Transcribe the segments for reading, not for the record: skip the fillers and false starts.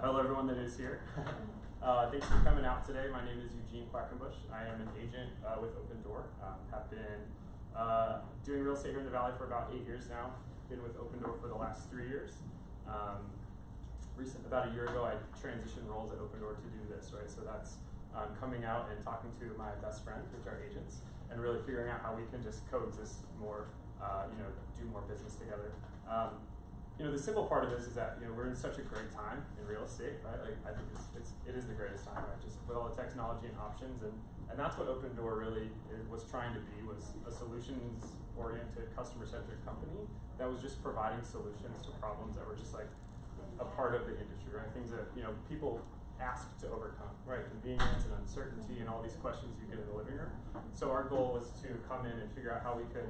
Hello everyone that is here. Thanks for coming out today. My name is Eugene Quackenbush. I am an agent with Opendoor. Have been doing real estate here in the Valley for about 8 years now. Been with Opendoor for the last 3 years. About a year ago, I transitioned roles at Opendoor to do this, right? So that's coming out and talking to my best friends, which are agents, and really figuring out how we can just coexist more, do more business together. The simple part of this is that we're in such a great time in real estate, right? Like I think it is the greatest time, right? Just with all the technology and options, and that's what Opendoor really was trying to be, was a solutions-oriented, customer-centric company that was just providing solutions to problems that were just like a part of the industry, right? Things that people ask to overcome, right? Convenience and uncertainty and all these questions you get in the living room. So our goal was to come in and figure out how we could,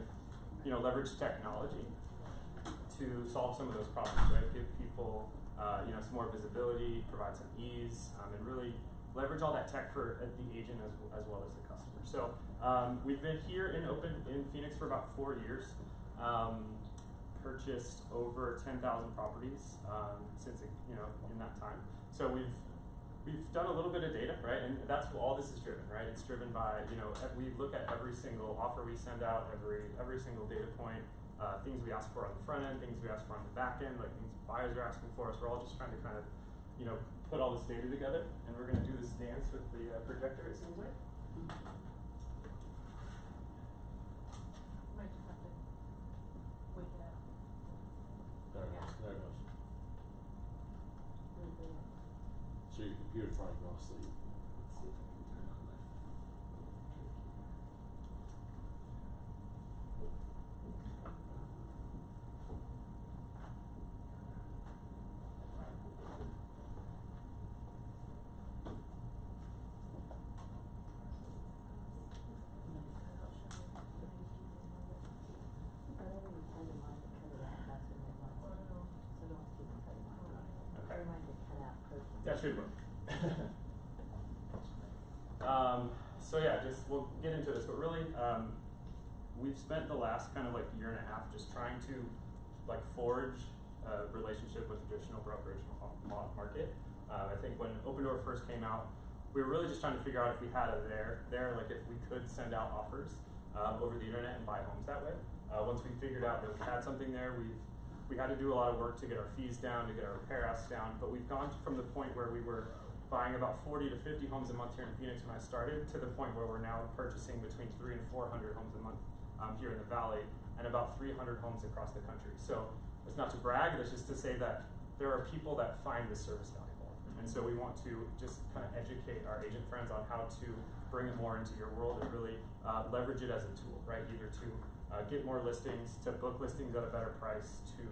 leverage technology to solve some of those problems, right? Give people, some more visibility, provide some ease, and really leverage all that tech for the agent as well as the customer. So we've been here in Phoenix for about 4 years. Purchased over 10,000 properties since in that time. So we've done a little bit of data, right? And that's what all this is driven, right? It's driven by we look at every single offer we send out, every single data point. Things we ask for on the front end, things we ask for on the back end, like things buyers are asking for us. We're all just trying to kind of, put all this data together, and we're going to do this dance with the projector, it seems like. Might just have to wake it up. There it goes. There it goes. So your computer's probably going to sleep. Let's see if I can turn on that. That should work. So yeah, we'll get into this, but really, we've spent the last kind of like year and a half just trying to forge a relationship with the traditional brokerage market. I think when Opendoor first came out, we were really just trying to figure out if we had a there, like if we could send out offers over the internet and buy homes that way. Once we figured out that we had something there, we had to do a lot of work to get our fees down, to get our repair asks down, but we've gone from the point where we were buying about 40 to 50 homes a month here in Phoenix when I started, to the point where we're now purchasing between 300 and 400 homes a month here in the Valley, and about 300 homes across the country. So it's not to brag, it's just to say that there are people that find this service valuable. And so we want to just kind of educate our agent friends on how to bring it more into your world and really leverage it as a tool, right? Either to get more listings, to book listings at a better price, to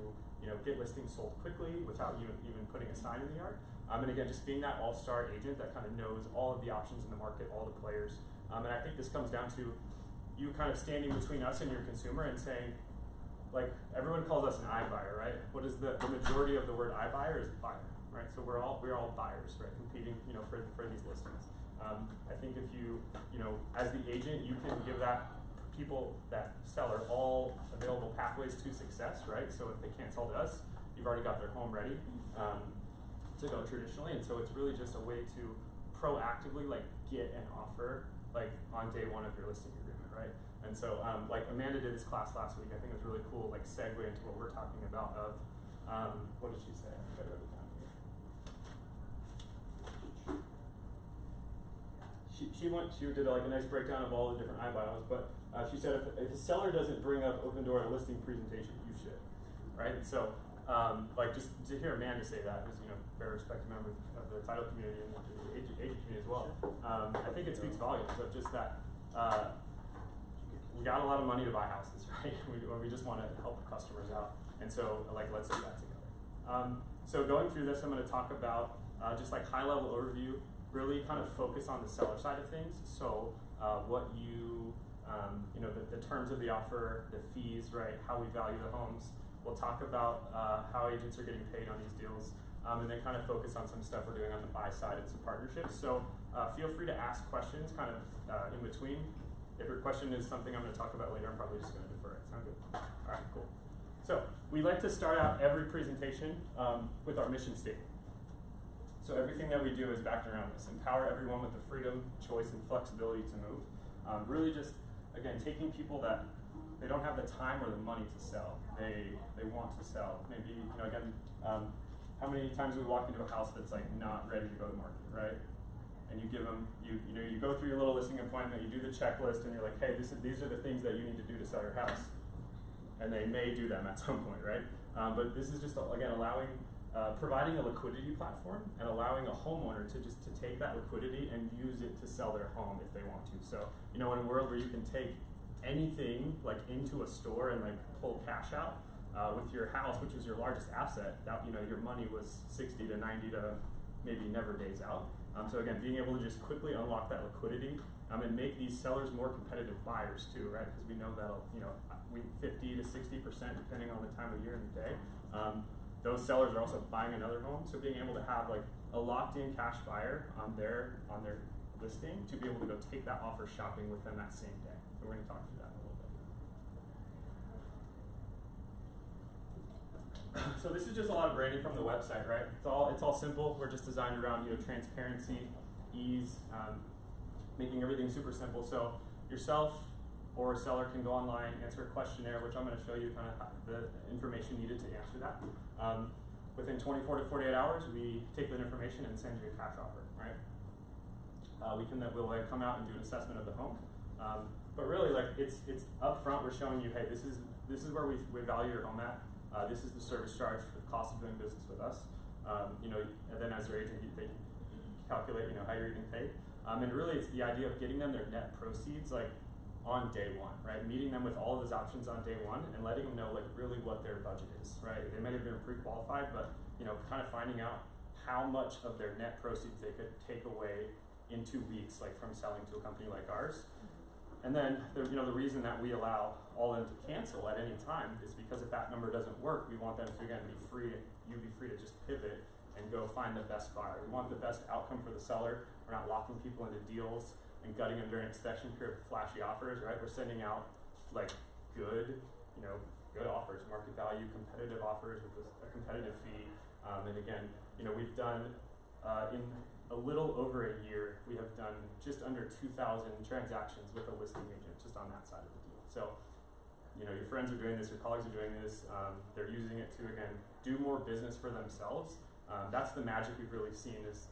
get listings sold quickly without you even putting a sign in the yard. And again, just being that all-star agent that kind of knows all of the options in the market, all the players. And I think this comes down to you kind of standing between us and your consumer and saying, like, everyone calls us an iBuyer, right? What is the majority of the word iBuyer is buyer, right? So we're all buyers, right? Competing, for these listings. I think if you as the agent, you can give that seller all available pathways to success, right? So if they can't sell to us, you've already got their home ready to go traditionally, and so it's really just a way to proactively get an offer on day one of your listing agreement, right? And so Amanda did this class last week. I think it was really cool, segue into what we're talking about of what did she say? I think I wrote it down here. She did a nice breakdown of all the different iBuys, but she said if a seller doesn't bring up Opendoor at a listing presentation, you should, right? And so just to hear Amanda say that, who's very respected member of the title community and the agent community as well, I think it speaks volumes of just that we got a lot of money to buy houses, right? We just want to help customers out, and so let's do that together. So going through this, I'm going to talk about just high level overview. Really kind of focus on the seller side of things. So what the terms of the offer, the fees, right? How we value the homes. We'll talk about how agents are getting paid on these deals, and then kind of focus on some stuff we're doing on the buy side and some partnerships. So feel free to ask questions kind of in between. If your question is something I'm going to talk about later, I'm probably just going to defer it. Sound good? All right, cool. So we like to start out every presentation with our mission statement. So everything that we do is backed around this. Empower everyone with the freedom, choice, and flexibility to move. Really just, again, taking people that they don't have the time or the money to sell. They want to sell. Maybe, you know, again, how many times we walk into a house that's like not ready to go to market, right? And you give them, you go through your little listing appointment, you do the checklist, and you're like, hey, these are the things that you need to do to sell your house. And they may do them at some point, right? But this is just, again, providing a liquidity platform and allowing a homeowner to take that liquidity and use it to sell their home if they want to. So, you know, in a world where you can take anything like into a store and like pull cash out with your house, which is your largest asset, that, you know, your money was 60 to 90 to maybe never days out. So again, being able to just quickly unlock that liquidity and make these sellers more competitive buyers too, right? Because we know that'll, you know, 50 to 60% depending on the time of year and the day. Those sellers are also buying another home, so being able to have like a locked-in cash buyer on their listing to be able to go take that offer shopping with them that same day. So we're going to talk through that in a little bit. So this is just a lot of branding from the website, right? It's all simple. We're just designed around, you know, transparency, ease, making everything super simple. So yourself or a seller can go online, answer a questionnaire, which I'm going to show you kind of the information needed to answer that. Within 24 to 48 hours, we take that information and send you a cash offer, right? We'll come out and do an assessment of the home. But really, like it's up front, we're showing you, hey, this is where we value your home at. This is the service charge for the cost of doing business with us. You know, and then as their agent, they calculate, you know, how you're getting paid. And really, it's the idea of getting them their net proceeds, like on day one, right? Meeting them with all of those options on day one and letting them know like really what their budget is, right? They might have been pre-qualified, but you know, kind of finding out how much of their net proceeds they could take away in 2 weeks, like from selling to a company like ours. And then, you know, the reason that we allow all of them to cancel at any time is because if that number doesn't work, we want them to, again, be free to just pivot and go find the best buyer. We want the best outcome for the seller. We're not locking people into deals and gutting them during inspection period with flashy offers, right? We're sending out like good offers, market value, competitive offers with a competitive fee. And again, you know, we've done in a little over a year, we have done just under 2,000 transactions with a listing agent just on that side of the deal. So, you know, your friends are doing this, your colleagues are doing this. They're using it to, again, do more business for themselves. That's the magic we've really seen is,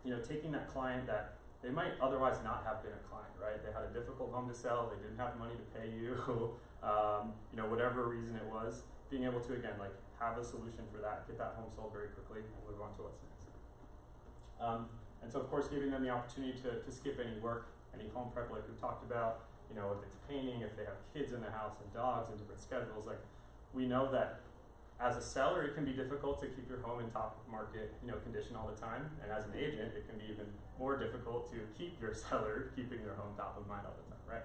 you know, taking that client that they might otherwise not have been a client, right? They had a difficult home to sell, they didn't have money to pay you, you know, whatever reason it was, being able to, again, like have a solution for that, get that home sold very quickly and move on to what's next. And so of course giving them the opportunity to skip any work, any home prep like we talked about, you know, if it's painting, if they have kids in the house and dogs and different schedules, like we know that as a seller, it can be difficult to keep your home in top market, you know, condition all the time. And as an agent, it can be even more difficult to keep your seller keeping their home top of mind all the time, right?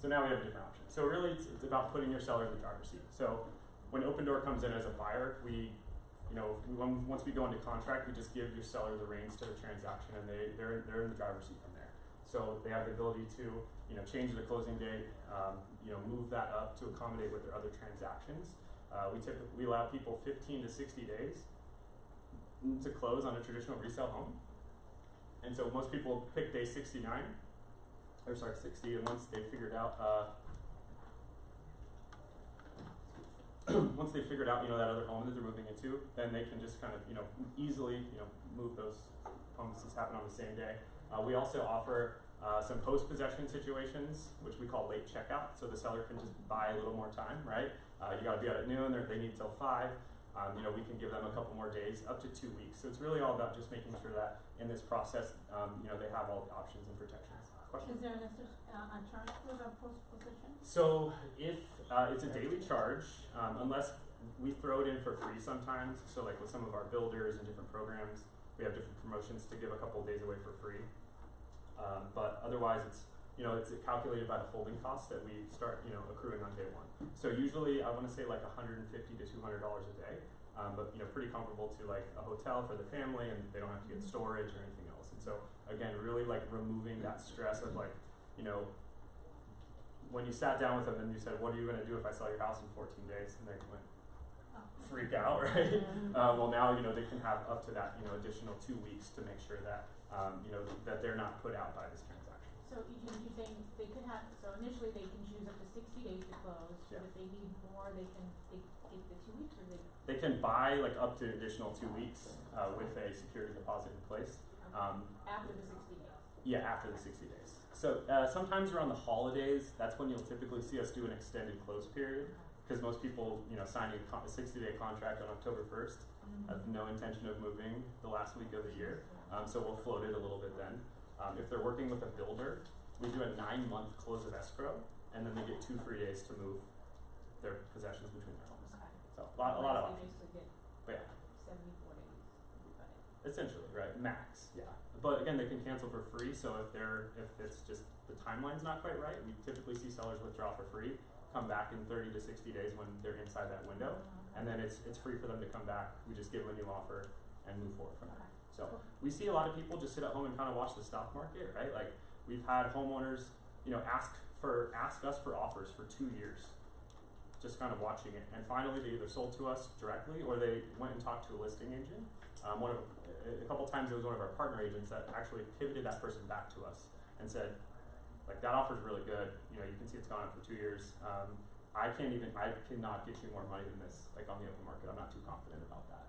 So now we have different options. So really, it's about putting your seller in the driver's seat. So when Opendoor comes in as a buyer, once we go into contract, we just give your seller the reins to the transaction, and they're in the driver's seat from there. So they have the ability to, you know, change the closing date, you know, move that up to accommodate with their other transactions. We allow people 15 to 60 days to close on a traditional resale home. And so most people pick day 60, and once they figured out, you know, that other home that they're moving into, then they can just kind of, you know, easily, you know, move those homes to happen on the same day. We also offer some post-possession situations, which we call late checkout, so the seller can just buy a little more time, right? You gotta be out at noon, or they need till 5. You know, we can give them a couple more days, up to 2 weeks. So it's really all about just making sure that in this process, you know, they have all the options and protections. Questions? Is there a charge for the post-position? So if it's a daily charge, unless we throw it in for free sometimes. So like with some of our builders and different programs, we have different promotions to give a couple of days away for free. But otherwise, it's calculated by the holding costs that we start, you know, accruing on day one. So usually, I want to say like $150 to $200 a day, but you know, pretty comparable to like a hotel for the family, and they don't have to get storage or anything else. And so again, really like removing that stress of like, you know, when you sat down with them and you said, "What are you going to do if I sell your house in 14 days?" and they went, freak out, right? Well, now, you know, they can have up to that, you know, additional 2 weeks to make sure that, you know, that they're not put out by this transaction. So you're saying they could have, so initially they can choose up to 60 days to close, Yeah. but if they need more, they can take the 2 weeks, or they, They can buy like up to additional 2 weeks with a security deposit in place. after the 60 days. Yeah, after the 60 days. So sometimes around the holidays, that's when you'll typically see us do an extended close period, because most people, you know, sign a 60-day contract on October 1st, have no intention of moving the last week of the year. So we'll float it a little bit then. If they're working with a builder, we do a 9-month close of escrow, and then they get 2 free days to move their possessions between their homes. Okay. So a lot of They options. basically get But yeah, 74 days to cut it. essentially, right? Max, yeah. But again, they can cancel for free. So if it's just the timeline's not quite right, we typically see sellers withdraw for free, come back in 30 to 60 days when they're inside that window, and then it's free for them to come back. We just give them a new offer and move forward from there. So we see a lot of people just sit at home and kind of watch the stock market, right? Like we've had homeowners, you know, ask us for offers for 2 years, just kind of watching it, and finally they either sold to us directly or they went and talked to a listing agent. A couple times it was one of our partner agents that actually pivoted that person back to us and said, like, that offer's really good. You know, you can see it's gone up for 2 years. I cannot get you more money than this, like on the open market. I'm not too confident about that.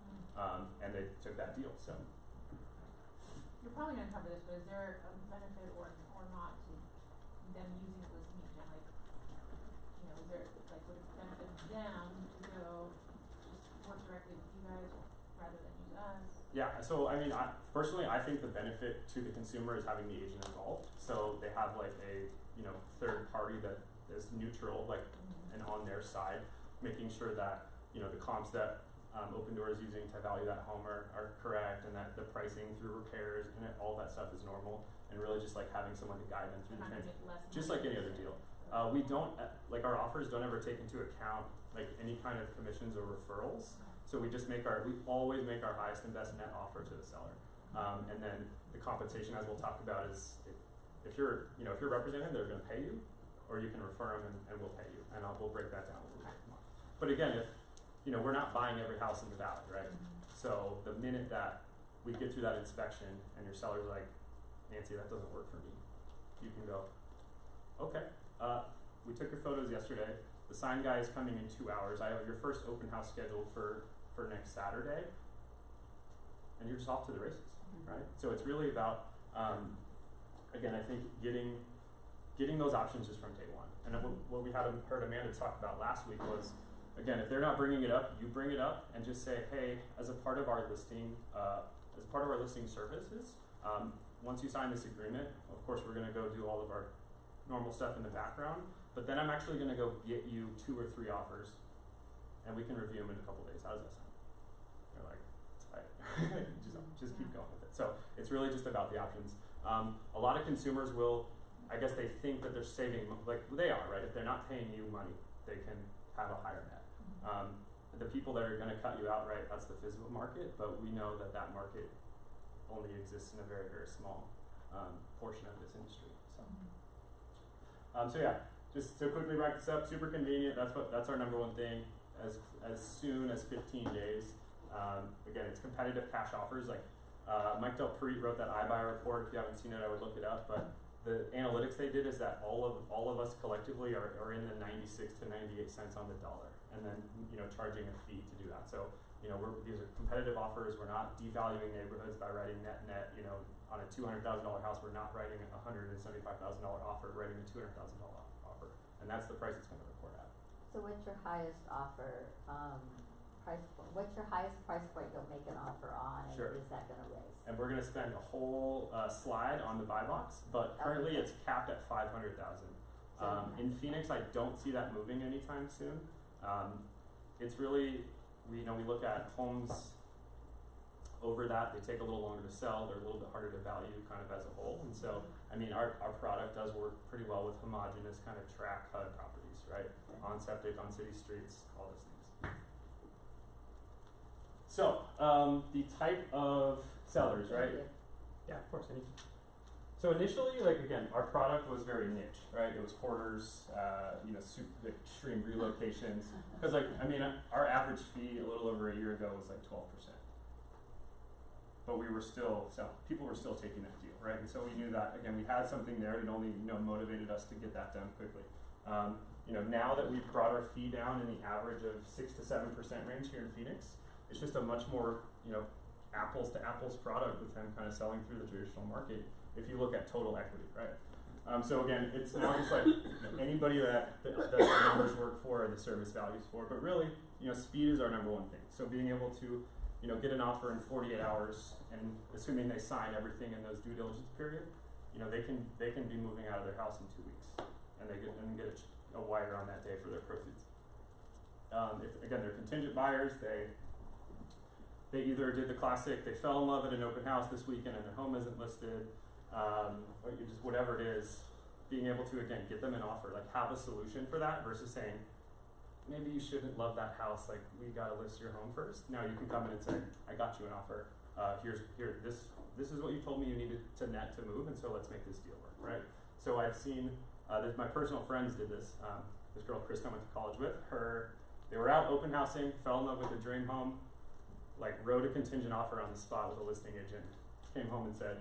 And they took that deal. So You're probably gonna cover this, but is there a benefit or not to them using the listing agent? Like, you know, is there, like, would it benefit them to go just work directly with you guys rather than use us? yeah, so I mean, personally, I think the benefit to the consumer is having the agent involved. So they have like a, you know, third party that is neutral, like, and on their side, making sure that, you know, the comps that Open Door is using to value that home are correct, and that the pricing through repairs and all that stuff is normal, and really just like having someone to guide them through the Not gonna transaction. get less Just money. like any other deal. We don't, like our offers don't ever take into account like any kind of commissions or referrals. So we always make our highest and best net offer to the seller. And then the compensation, as we'll talk about, is if you're represented, they're gonna pay you, or you can refer them and we'll pay you. And we'll break that down a little bit more. But again, if, you know, we're not buying every house in the valley, right? So the minute that we get through that inspection and your seller's like, Nancy, that doesn't work for me, you can go, okay, we took your photos yesterday. The sign guy is coming in 2 hours. I have your first open house scheduled for next Saturday, and you're just off to the races, right? So it's really about, again, I think getting those options just from day one. And then what we heard Amanda talk about last week was, again, if they're not bringing it up, you bring it up and just say, hey, as a part of our listing services, once you sign this agreement, of course, we're going to go do all of our normal stuff in the background, but then I'm actually going to go get you 2 or 3 offers, and we can review them in a couple days. How does that sound? They're like, it's fine. just keep going with it. So it's really just about the options. A lot of consumers will, I guess they think that they're saving, like they are, right? If they're not paying you money, they can have a higher net. The people that are going to cut you outright, that's the physical market, but we know that market only exists in a very, very small portion of this industry. So yeah, just to quickly wrap this up, super convenient. That's our number one thing. As soon as 15 days. Again, it's competitive cash offers. Like Mike Del Prete wrote that iBuyer report. If you haven't seen it, I would look it up. But the analytics they did is that all of us collectively are in the 96 to 98 cents on the dollar, and then charging a fee to do that. So these are competitive offers. We're not devaluing neighborhoods by writing net. On a $200,000 house, we're not writing a $175,000 offer. We're writing a $200,000 offer, and that's the price it's going to report at. So what's your highest offer price point? What's your highest price point you'll make an offer on, and Sure. is that going to raise? And we're going to spend a whole slide on the buy box, but currently it's capped at 500,000. In Phoenix, I don't see that moving anytime soon. It's really, we look at homes over that, they take a little longer to sell, they're a little bit harder to value kind of as a whole. And so, our product does work pretty well with homogeneous kind of tract HUD properties, right? On septic, on city streets, all those things. So, the type of sellers, right? Thank you. Yeah, of course. So initially, like again, our product was very niche, right? It was quarters, you know, super extreme relocations. Because like, I mean, our average fee a little over a year ago was like 12%. But we were still people were still taking that deal, right? And so we knew that again, we had something there that only motivated us to get that done quickly. Now that we've brought our fee down in the average of 6 to 7% range here in Phoenix, it's just a much more apples to apples product with them kind of selling through the traditional market. If you look at total equity, right? So again, it's now just like anybody that the numbers work for or the service values for, but really, speed is our number one thing. So being able to get an offer in 48 hours, and assuming they sign everything in those due diligence period, they can be moving out of their house in 2 weeks, and they get a wire on that day for their proceeds. If again they're contingent buyers, they either did the classic, they fell in love at an open house this weekend and their home isn't listed, or just whatever it is, being able to again get them an offer, like have a solution for that versus saying, maybe you shouldn't love that house, like we gotta list your home first. Now you can come in and say, I got you an offer. This is what you told me you needed to net to move, and so let's make this deal work, right? So I've seen my personal friends did this. This girl Krista went to college with her. They were out open housing, fell in love with a dream home, like wrote a contingent offer on the spot with a listing agent. Came home and said,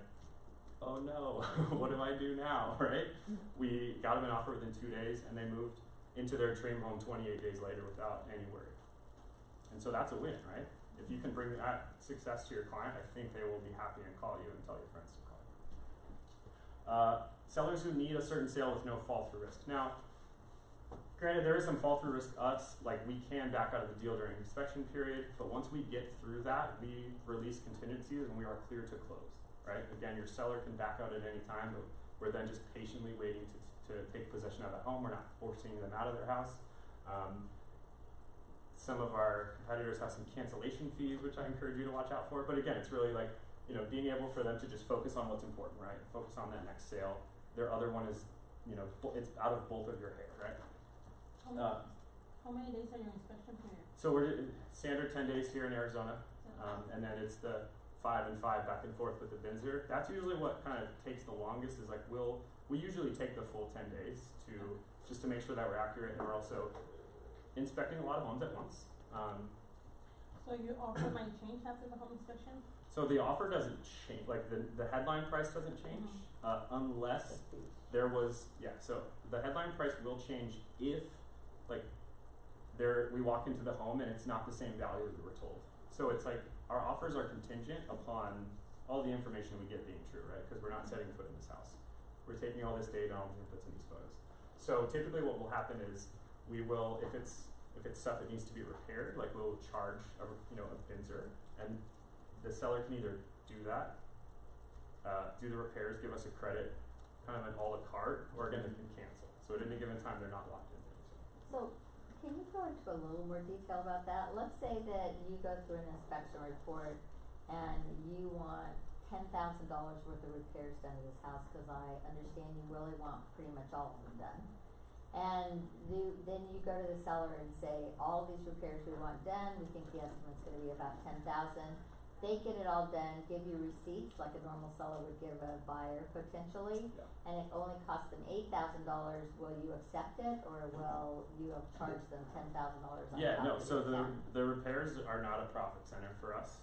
"Oh no, what do I do now?" Right? We got them an offer within 2 days, and they moved into their dream home 28 days later without any worry. And so that's a win, right? If you can bring that success to your client, I think they will be happy and call you and tell your friends to call you. Sellers who need a certain sale with no fall through risk. Now, granted, there is some fall through risk to us, like we can back out of the deal during inspection period, but once we get through that, we release contingencies and we are clear to close, right? Again, your seller can back out at any time, but we're then just patiently waiting to take possession of the home. We're not forcing them out of their house. Some of our competitors have some cancellation fees, which I encourage you to watch out for. But again, it's really like, being able for them to just focus on what's important, right? Focus on that next sale. Their other one is, it's out of both of your hair, right? How many days are your inspection period? So we're standard 10 days here in Arizona, and then it's the 5 and 5 back and forth with the Binzer. That's usually what kind of takes the longest. Is like we usually take the full 10 days just to make sure that we're accurate, and we're also inspecting a lot of homes at once. So your offer might change after the home inspection? So the offer doesn't change, like the headline price doesn't change, unless there was, so the headline price will change if, we walk into the home and it's not the same value as we were told. So it's like, our offers are contingent upon all the information we get being true, right? Because we're not setting foot in this house. We're taking all this data, all the inputs in these photos. So typically what will happen is, we will, if it's stuff that needs to be repaired, like we'll charge a Binzer, and the seller can either do that, do the repairs, give us a credit, kind of an a la carte, or again they can cancel. So at any given time they're not locked into anything. So, can you go into a little more detail about that? Let's say that you go through an inspection report and you want $10,000 worth of repairs done to this house, because I understand you really want pretty much all of them done. And then you go to the seller and say, all these repairs we want done, we think the estimate's gonna be about $10,000. They get it all done, give you receipts like a normal seller would give a buyer potentially, and it only costs them $8,000. Will you accept it, or will you have charged them $10,000 on top of So the the repairs are not a profit center for us.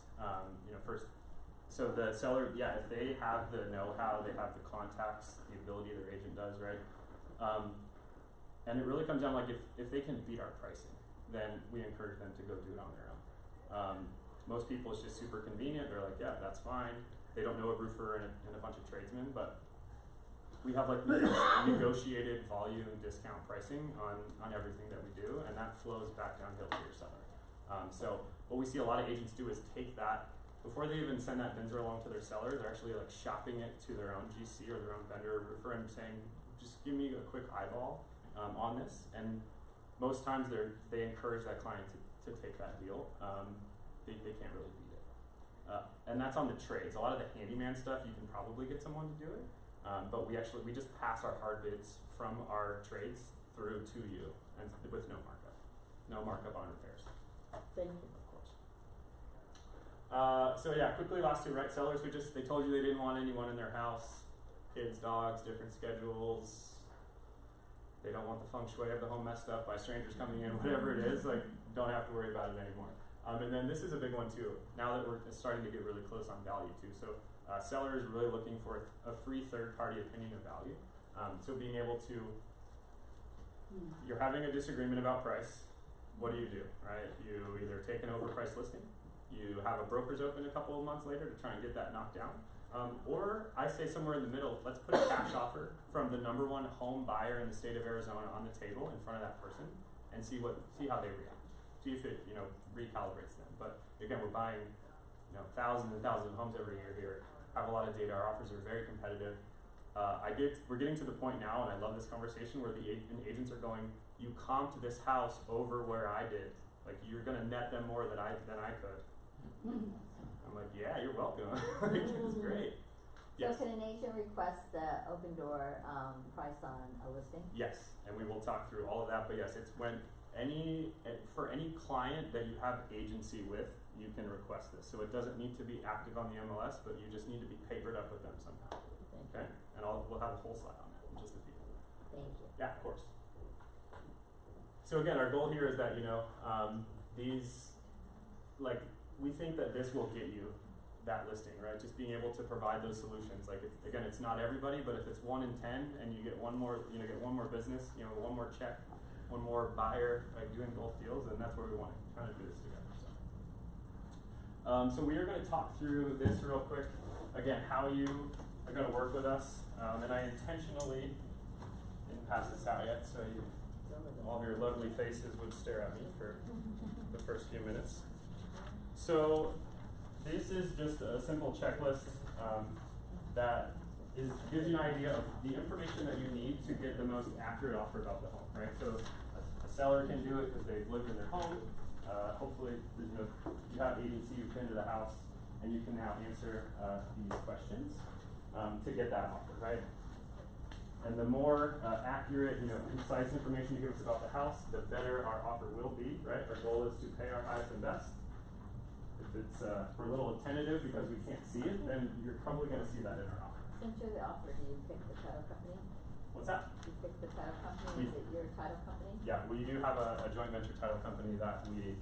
So the seller, if they have the know-how, they have the contacts, the ability their agent does, right? And it really comes down, like, if they can beat our pricing, then we encourage them to go do it on their own. Most people, it's just super convenient. They're like, yeah, that's fine. They don't know a roofer and a bunch of tradesmen, but we have like negotiated volume discount pricing on everything that we do, and that flows back downhill to your seller. So what we see a lot of agents do is take that, before they even send that Binzer along to their seller, they're actually like shopping it to their own GC or their own vendor or roofer and saying, just give me a quick eyeball on this. And most times they encourage that client to take that deal. They can't really beat it. And that's on the trades. A lot of the handyman stuff, you can probably get someone to do it. But we just pass our hard bids from our trades through to you, and with no markup. No markup on repairs. Thank you. Of course. So quickly last two, right? Sellers they told you they didn't want anyone in their house. kids, dogs, different schedules. They don't want the feng shui of the home messed up by strangers coming in, whatever it is, like, don't have to worry about it anymore. And then this is a big one too, now that we're starting to get really close on value too. So seller is really looking for a free third-party opinion of value. So being able to, you're having a disagreement about price, what do, right? You either take an overpriced listing, you have a broker's open a couple of months later to try and get that knocked down. Or I say somewhere in the middle, let's put a cash offer from the #1 home buyer in the state of Arizona on the table in front of that person and see how they react. See if it, recalibrates them. But again, we're buying, thousands and thousands of homes every year here. Have a lot of data. Our offers are very competitive. We're getting to the point now, and I love this conversation where the agents are going, you comped this house over where I did. Like, you're gonna net them more than I could. I'm like, yeah, you're welcome. Like, it's great. Yes. So can an agent request the open door price on a listing? Yes, and we will talk through all of that. But yes, it's when for any client that you have agency with, you can request this. So it doesn't need to be active on the MLS, but you just need to be papered up with them somehow. Okay, and we'll have a whole slide on that in just a few. Thank you. Yeah, of course. So again, our goal here is that we think that this will get you that listing, right? Just being able to provide those solutions. Like, it's not everybody, but if it's 1 in 10, and you get one more business, one more check, one more buyer, like doing both deals, then that's where we want to kind of do this together. So we are going to talk through this real quick. Again, how you are going to work with us, and I intentionally didn't pass this out yet, so all of your lovely faces would stare at me for the first few minutes. So this is just a simple checklist that gives you an idea of the information that you need to get the most accurate offer about the home, right? So a seller can do it because they've lived in their home. Hopefully, you have agency, you've been to the house, and you can now answer these questions to get that offer, right? And the more accurate, concise information you give us about the house, the better our offer will be, right? Our goal is to pay our highest and best. If it's we're a little tentative because we can't see it, then you're probably going to see that in our offer. Since you're the offer, do you pick the title company? What's that? You pick the title company? Is it your title company? Yeah, we do have a joint venture title company that we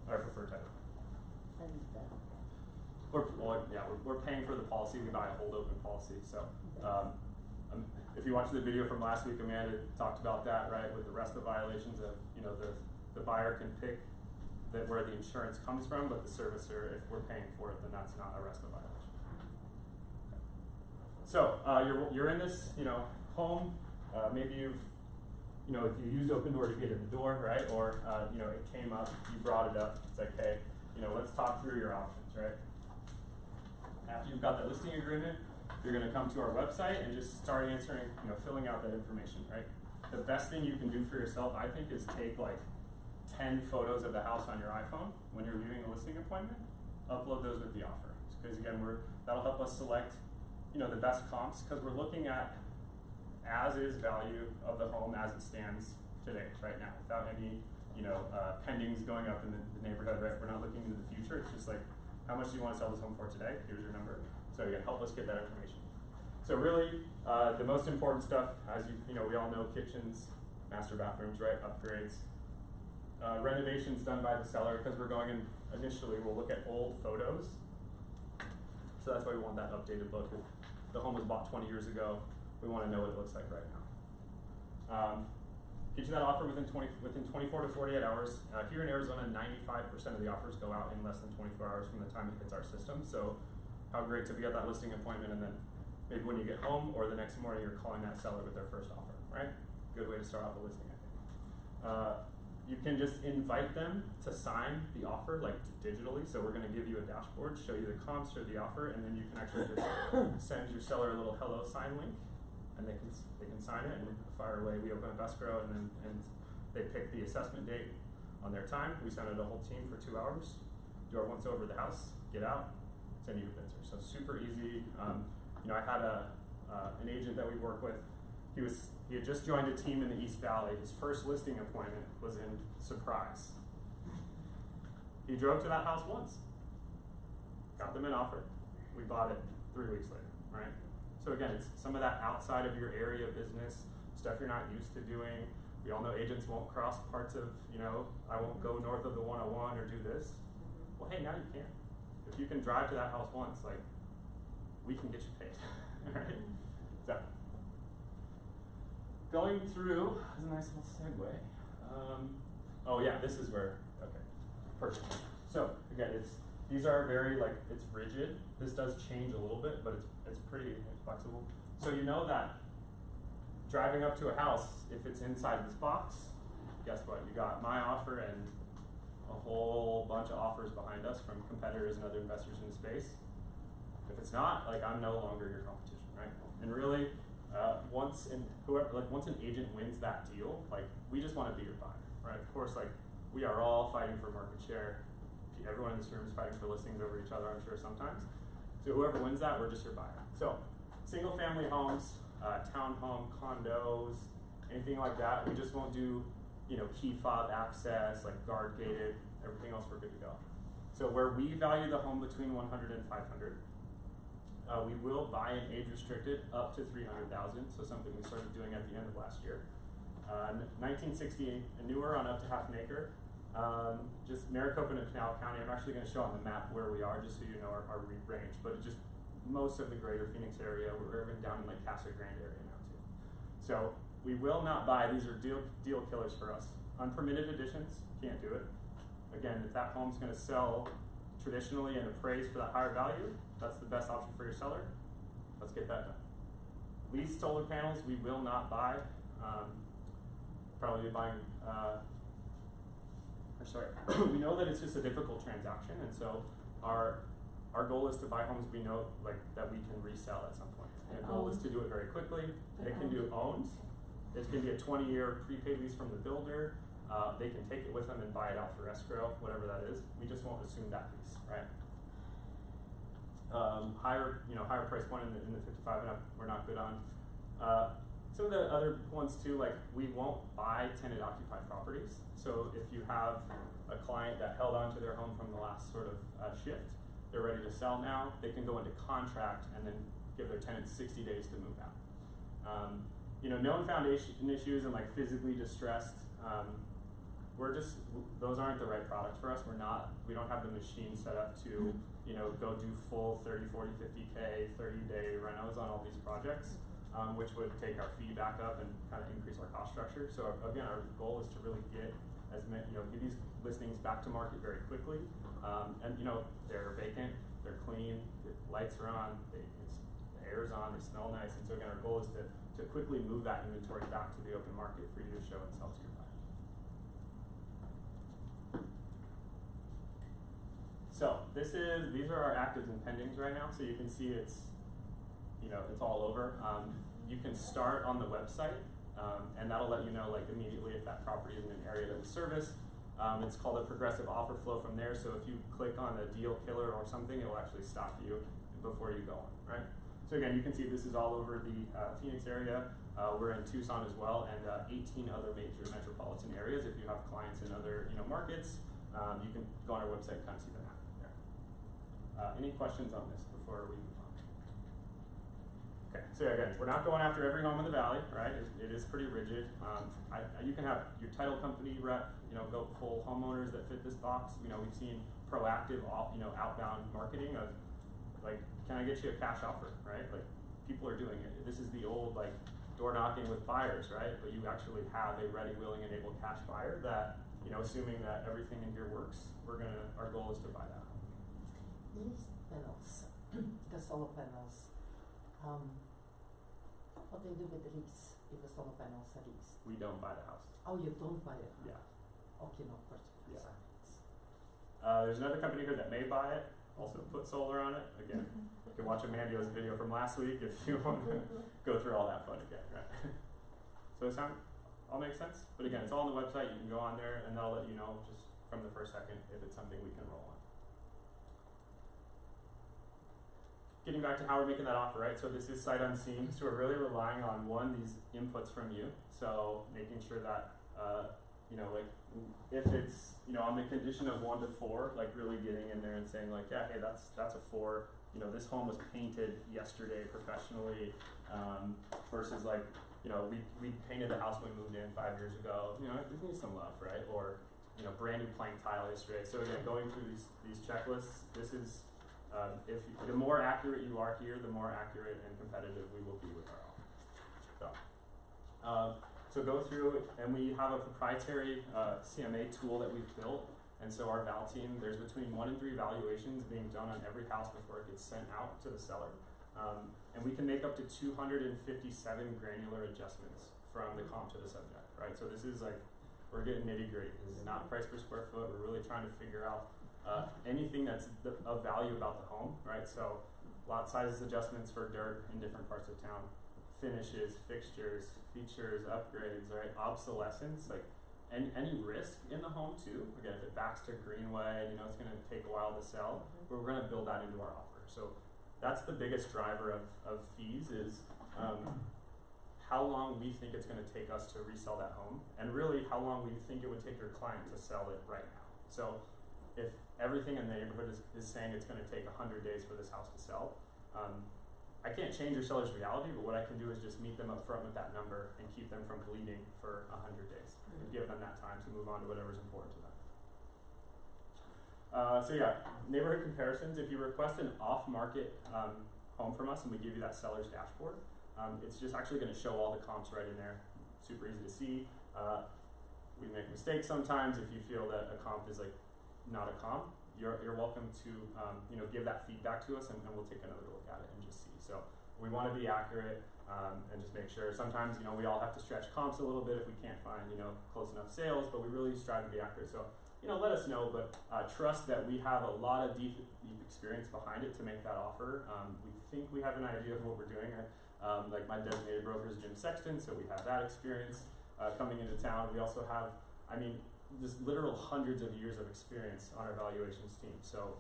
our preferred title. And We're paying for the policy. We buy a hold open policy. So if you watched the video from last week, Amanda talked about that, right? With the rest of the violations of the buyer can pick where the insurance comes from, but the servicer, if we're paying for it, then that's not a RESPA violation. Okay. So you're in this home. Maybe if you used Open Door to get in the door, right? Or it came up, you brought it up. It's like, hey, let's talk through your options, right? After you've got that listing agreement, you're going to come to our website and just start answering, filling out that information, right? The best thing you can do for yourself, I think, is take like 10 photos of the house on your iPhone when you're viewing a listing appointment. Upload those with the offer, because again, that'll help us select, the best comps, because we're looking at as-is value of the home as it stands today, right now, without any, pendings going up in the neighborhood, right? We're not looking into the future. It's just like, how much do you want to sell this home for today? Here's your number. So again, help us get that information. So really, the most important stuff, as we all know, kitchens, master bathrooms, right? Upgrades. Renovations done by the seller, because we're going in initially, we'll look at old photos. So that's why we want that updated look. If the home was bought 20 years ago, we want to know what it looks like right now. Get you that offer within 24 to 48 hours. Here in Arizona, 95% of the offers go out in less than 24 hours from the time it hits our system. So how great to be at that listing appointment, and then maybe when you get home or the next morning, you're calling that seller with their first offer, right? Good way to start off a listing, I think. You can just invite them to sign the offer, like digitally. So we're going to give you a dashboard, show you the comps, show the offer, and then you can actually just send your seller a little hello sign link, and they can sign it and fire away. We open up escrow, and they pick the assessment date on their time. We send it a whole team for 2 hours. Do our once over the house, get out, send you your picture. So super easy. I had an agent that we work with. He had just joined a team in the East Valley. His first listing appointment was in Surprise. He drove to that house once, got them an offer. We bought it 3 weeks later, right? So again, it's some of that outside of your area of business, stuff you're not used to doing. We all know agents won't cross parts of, I won't go north of the 101 or do this. Well, hey, now you can. If you can drive to that house once, like, we can get you paid, alright? So, going through, is a nice little segue. Oh yeah, this is where, okay, perfect. So, again, these are very, it's rigid. This does change a little bit, but it's pretty flexible. So you know that driving up to a house, if it's inside this box, guess what? You got my offer and a whole bunch of offers behind us from competitors and other investors in the space. If it's not, I'm no longer your competition, right? And really, once an agent wins that deal, we just want to be your buyer, right? Of course, we are all fighting for market share. Everyone in this room is fighting for listings over each other, I'm sure sometimes. So whoever wins that, we're just your buyer. So, single family homes, townhome, condos, anything like that, we just won't do, key fob access, guard gated, everything else we're good to go. So where we value the home between 100 and 500, we will buy an age restricted up to 300,000, so something we started doing at the end of last year. 1960 and newer on up to half an acre. Just Maricopa and Pinal County, I'm actually going to show on the map where we are, just so you know our range, but just most of the greater Phoenix area, we're even down in Casa Grande area now too. So we will not buy, these are deal killers for us. Unpermitted additions, can't do it. Again, if that home's going to sell traditionally and appraise for that higher value, that's the best option for your seller. Let's get that done. Leased solar panels, we will not buy. Probably buying, we know that it's just a difficult transaction, and so our goal is to buy homes we know that we can resell at some point. And the goal is to do it very quickly. It can do owns. It can be a 20-year prepaid lease from the builder. They can take it with them and buy it out for escrow, whatever that is. We just won't assume that piece, right? Higher price point in the 55 and up, we're not good on. Some of the other ones too, we won't buy tenant occupied properties. So if you have a client that held on to their home from the last sort of shift, they're ready to sell now, they can go into contract and then give their tenants 60 days to move out. Known foundation issues and physically distressed, those aren't the right product for us. We don't have the machine set up to, go do full 30, 40, 50K, 30-day renos on all these projects, which would take our fee back up and kind of increase our cost structure. So again, our goal is to really get get these listings back to market very quickly. And they're vacant, they're clean, the lights are on, the air's on, they smell nice. And so again, our goal is to quickly move that inventory back to the open market for you to show and sell to your buyers. So these are our actives and pendings right now. So you can see it's all over. You can start on the website, and that'll let you know immediately if that property is in an area that we service. It's called a progressive offer flow from there. So if you click on a deal killer or something, it will actually stop you before you go on, right? So again, you can see this is all over the Phoenix area. We're in Tucson as well, and 18 other major metropolitan areas. If you have clients in other markets, you can go on our website and kind of see the map there. Any questions on this before we move on? Okay, so again, we're not going after every home in the valley, right? It is pretty rigid. You can have your title company rep, go pull homeowners that fit this box. We've seen proactive, outbound marketing of can I get you a cash offer, right? People are doing it. This is the old door knocking with buyers, right? But you actually have a ready, willing, and able cash buyer that, assuming that everything in here works, our goal is to buy that home. These panels, the solar panels, what do you do with the lease if the solar panels are leased? We don't buy the house. Oh, you don't buy it? Yeah. Okay, no question. Yeah. There's another company here that may buy it, also put solar on it. Again, you can watch Amanda's video from last week if you want to go through all that fun again, right? So does that all make sense? But again, it's all on the website. You can go on there and they'll let you know just from the first second if it's something we can roll on. Getting back to how we're making that offer, right? So this is sight unseen. So we're really relying on these inputs from you. So making sure that, if it's, on the condition of 1 to 4, really getting in there and saying yeah, hey, that's a 4. you know, this home was painted yesterday professionally, versus like, you know, we painted the house when we moved in 5 years ago. You know, it needs some love, right? Or, you know, brand new plank tile yesterday. So again, going through these checklists, this is, the more accurate you are here, the more accurate and competitive we will be with our offer. So go through, and we have a proprietary CMA tool that we've built. And so our val team, there's between 1 and 3 valuations being done on every house before it gets sent out to the seller. And we can make up to 257 granular adjustments from the comp to the subject, right? So this is like, we're getting nitty gritty. This is not price per square foot. We're really trying to figure out anything that's of value about the home, right? So lot sizes adjustments for dirt in different parts of town, finishes, fixtures, features, upgrades, right? Obsolescence, like any risk in the home too. Again, if it backs to Greenway, you know, it's gonna take a while to sell, but we're gonna build that into our offer. So that's the biggest driver of fees is how long we think it's gonna take us to resell that home, and really how long we think it would take your client to sell it right now. So if everything in the neighborhood is saying it's gonna take 100 days for this house to sell, I can't change your seller's reality, but what I can do is just meet them up front with that number and keep them from bleeding for 100 days and give them that time to move on to whatever's important to them. So yeah, neighborhood comparisons. If you request an off-market home from us and we give you that seller's dashboard, it's just actually going to show all the comps right in there. Super easy to see. We make mistakes sometimes. If you feel that a comp is like not a comp, you're welcome to you know, give that feedback to us, and we'll take another look at it and just see. So we want to be accurate and just make sure. Sometimes, you know, we all have to stretch comps a little bit if we can't find, you know, close enough sales, but we really strive to be accurate. So, you know, let us know, but trust that we have a lot of deep experience behind it to make that offer. We think we have an idea of what we're doing. Like my designated broker is Jim Sexton, so we have that experience coming into town. We also have, I mean, just literal hundreds of years of experience on our valuations team. So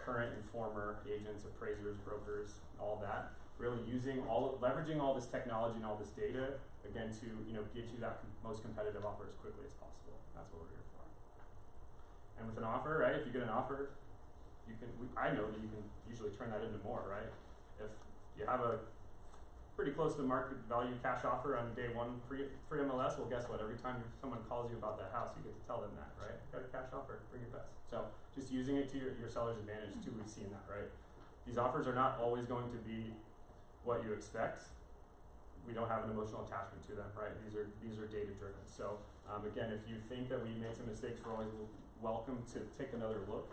current and former agents, appraisers, brokers, all that. Really leveraging all this technology and all this data, again, to, you know, get you that most competitive offer as quickly as possible. That's what we're here for. And with an offer, right, if you get an offer, you can, I know that you can usually turn that into more, right? If you have a pretty close to market value cash offer on day one pre-MLS, well, guess what? Every time someone calls you about that house, you get to tell them that, right? Got a cash offer, bring your best. So just using it to your seller's advantage too, we've seen that, right? These offers are not always going to be what you expect. We don't have an emotional attachment to them, right? These are data driven. So again, if you think that we made some mistakes, we're always welcome to take another look.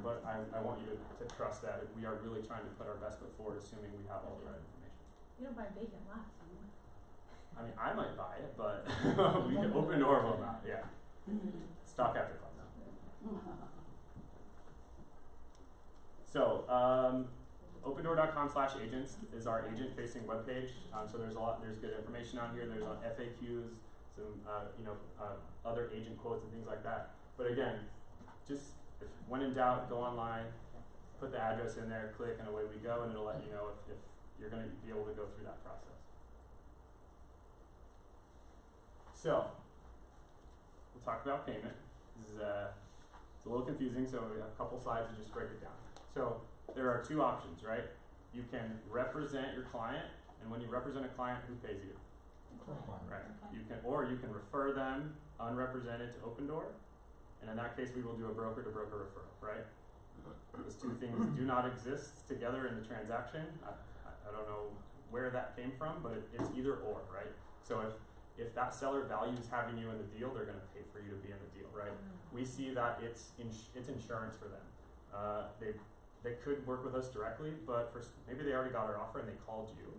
But I want you to trust that we are really trying to put our best foot forward, assuming we have all the right information. You don't buy vacant lots, do you? I mean, I might buy it, but we can open door will not. Yeah. Stock after class. So, opendoor.com/agents is our agent-facing webpage. So there's good information on here. There's FAQs, some other agent quotes and things like that. But again, just when in doubt, go online, put the address in there, click, and away we go, and it'll let you know if you're going to be able to go through that process. So, we'll talk about payment. This is it's a little confusing, so we have a couple slides to just break it down. So, there are 2 options, right? You can represent your client, and when you represent a client, who pays you? Right. You can refer them unrepresented to Open Door, and in that case, we will do a broker-to-broker referral, right? Those 2 things do not exist together in the transaction. I don't know where that came from, but it's either or, right? So if that seller values having you in the deal, they're going to pay for you to be in the deal, right? We see that it's insurance for them. They could work with us directly, but maybe they already got our offer and they called you.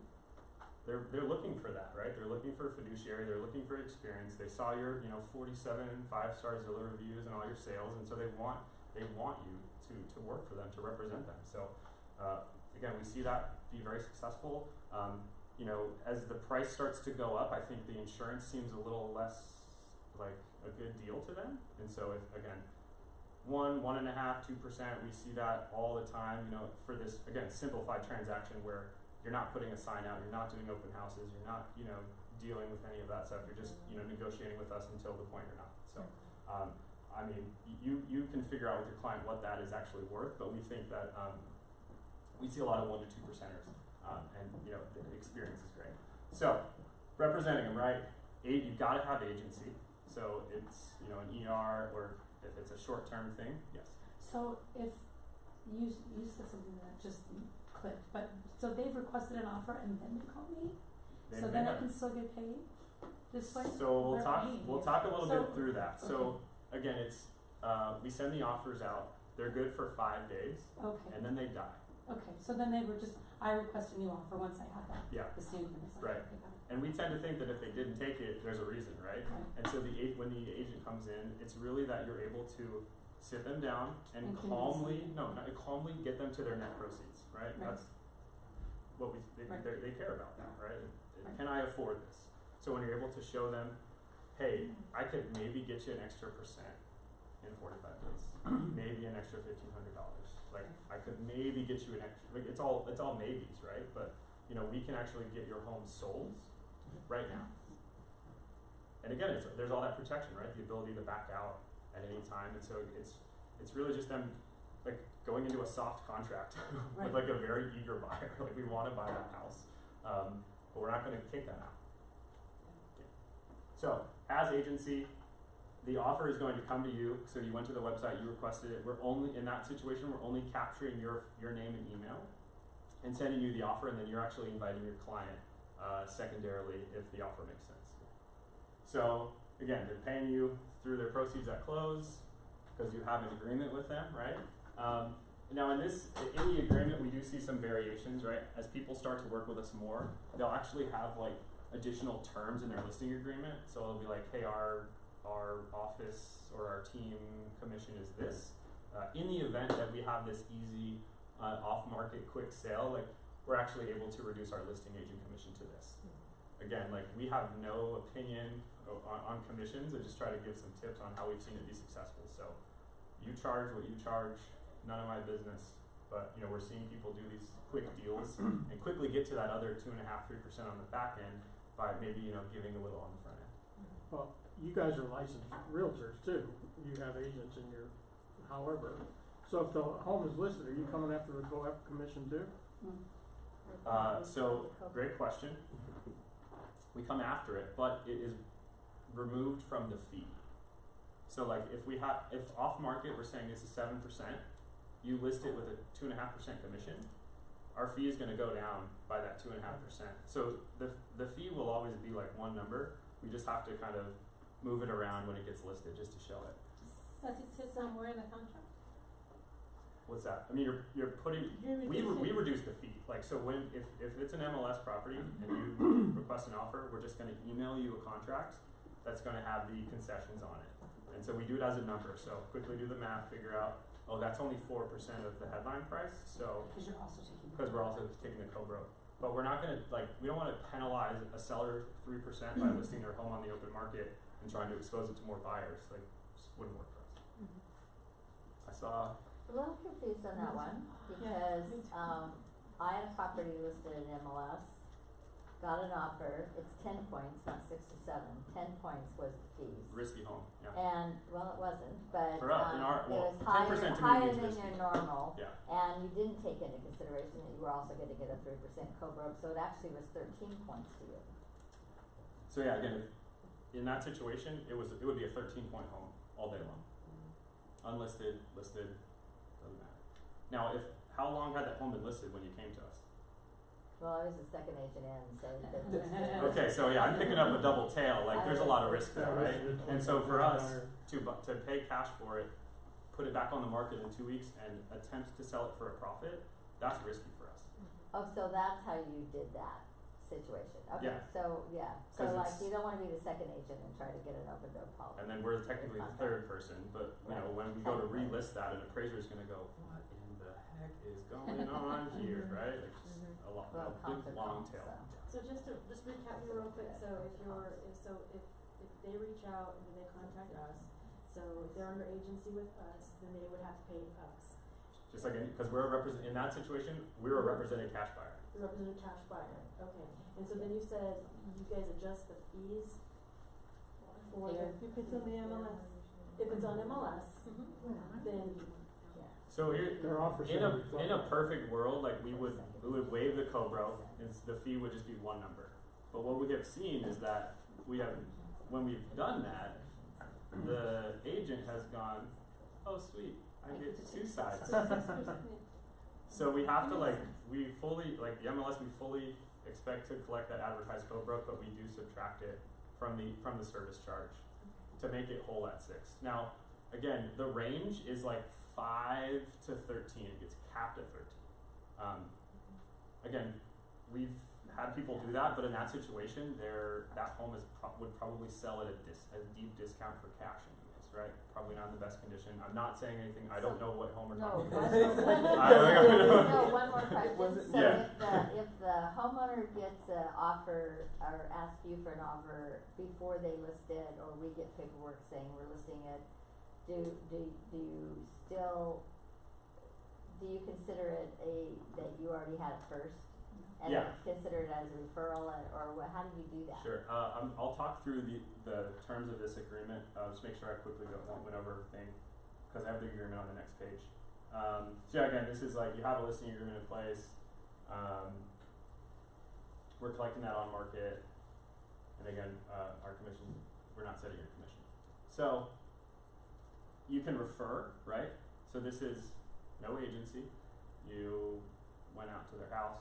They're looking for that, right? They're looking for a fiduciary. They're looking for experience. They saw your 47 5-star Zillow reviews and all your sales, and so they want you to work for them, to represent them. So again, we see that be very successful. As the price starts to go up, I think the insurance seems a little less like a good deal to them. And so if, again, 1.5%, 2%, we see that all the time, for this, again, simplified transaction where you're not putting a sign out, you're not doing open houses, you're not, dealing with any of that stuff. You're just, negotiating with us until the point you're not. So, you can figure out with your client what that is actually worth, but we think that we see a lot of 1 to 2 percenters, and you know the experience is great. So representing them, right? You've got to have agency. So it's you know an ER or if it's a short-term thing, yes. So if you said something that just clicked, but so they've requested an offer and then they call me, They so may then I have- can still get paid this way. So They're paying we'll you. talk a little So- bit through that. So again, it's we send the offers out. They're good for 5 days, Okay. and then they die. Okay. So then they were just I request a new offer once I have that. Yeah. The same thing. It's like, Right. okay, got it. And we tend to think that if they didn't take it, there's a reason, right? Right. And so when the agent comes in, it's really that you're able to sit them down and And calmly get them to their net proceeds, right? Right. That's what Right. they care about that, right? Right. Can I afford this? So when you're able to show them, hey, I could maybe get you an extra percent in 45 days, maybe an extra $1,500. Like I could maybe get you an extra. Like it's all maybes, right? But you know we can actually get your home sold right now. And again, there's all that protection, right? The ability to back out at any time, and so it's really just them like going into a soft contract with Right. like a very eager buyer. Like we want to buy that house, but we're not going to kick them out. So as agency, the offer is going to come to you. So you went to the website, you requested it. We're only in that situation. We're only capturing your name and email and sending you the offer, and then you're actually inviting your client secondarily if the offer makes sense. So again, they're paying you through their proceeds at close because you have an agreement with them, right? Now in the agreement, we do see some variations, right? As people start to work with us more, they'll actually have like additional terms in their listing agreement. So it'll be like, hey, our office or our team commission is this. In the event that we have this easy off-market quick sale, like we're actually able to reduce our listing agent commission to this. Again, like we have no opinion on commissions. I just try to give some tips on how we've seen it be successful. So you charge what you charge, none of my business. But you know, we're seeing people do these quick deals and quickly get to that other 2.5–3% on the back end by maybe giving a little on the front end. Well, you guys are licensed realtors too. You have agents in your, however. So if the home is listed, are you coming after the go-up commission too? So great question. We come after it, but it is removed from the fee. So like if off market we're saying this is 7%, you list it with a 2.5% commission, our fee is going to go down by that 2.5%. So the fee will always be like one number. We just have to kind of move it around when it gets listed just to show it. Does it say somewhere in the contract? What's that? I mean, you're putting we reduce the fee. Like so when if it's an MLS property and you request an offer, we're just going to email you a contract that's going to have the concessions on it. And so we do it as a number. So quickly do the math, figure out, oh, that's only 4% of the headline price. So because we're also taking the co-broke. But we're not going to we don't want to penalize a seller 3% by listing their home on the open market and trying to expose it to more buyers. Like just wouldn't work for us. I saw. A little confused on that one because I had a property listed in MLS, got an offer. It's 10 points, not 6 or 7. 10 points was the fees. Risky home, yeah. And well, it wasn't, but For us, it was 10% higher to me higher means than risky. your normal. Yeah. And you didn't take into consideration that you were also going to get a 3% co-broke, so it actually was 13 points to you. So yeah, again, in that situation, it would be a 13-point home all day long. Unlisted, listed, doesn't matter. Now, how long had that home been listed when you came to us? Well, I was the second agent in, so Okay, so yeah, I'm picking up a double tail. Like, there's a lot of risk there, right? And so for us to pay cash for it, put it back on the market in 2 weeks, and attempt to sell it for a profit, that's risky for us. Oh, so that's how you did that situation. Okay, Yeah. so yeah, so 'Cause like it's- you don't want to be the second agent and try to get an open door policy. And then we're technically the third person, but when we go to relist that, an appraiser is going to go, what in the heck is going on here, right? Like just a Well, big long tail. So just to recap you real quick, so if they reach out and they contact us, so if they're under agency with us, then they would have to pay us. Just like because in that situation, we're a represented cash buyer. The represented cash buyer, okay. And so then you said you guys adjust the fees for the. If it's on the MLS. If it's on MLS, then, So here, Their offers in don't a reflect in a that. perfect world, like we would waive the co-bro, and the fee would just be one number. But what we have seen is that when we've done that, the agent has gone, oh sweet, I get two sides. So we have to we fully, the MLS, we fully expect to collect that advertised co-broke, but we do subtract it from the service charge to make it whole at 6. Now, again, the range is 5 to 13. It gets capped at 13. Again, we've had people do that, but in that situation, that home would probably sell at a deep discount for cash anyways, right? Probably not in the best condition. I'm not saying anything. I don't know what home we're No, talking about. no, one more question. So Yeah. if the homeowner gets an offer or asks you for an offer before they list it, or we get paperwork saying we're listing it, do you still, do you consider it that you already had it first? And Yeah. consider it as a referral, or how do you do that? Sure. I'll talk through the terms of this agreement. Just make sure I quickly went over everything because I have the agreement on the next page. So yeah, again, this is you have a listing agreement in place. We're collecting that on market, and again, our commission, we're not setting your commission. So you can refer, right? So this is no agency. You went out to their house.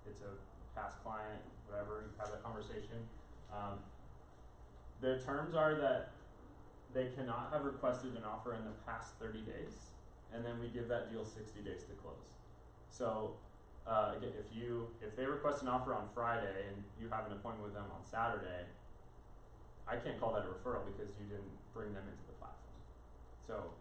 It's a past client, whatever, you have that conversation. The terms are that they cannot have requested an offer in the past 30 days, and then we give that deal 60 days to close. So again, if they request an offer on Friday and you have an appointment with them on Saturday, I can't call that a referral because you didn't bring them into the platform. So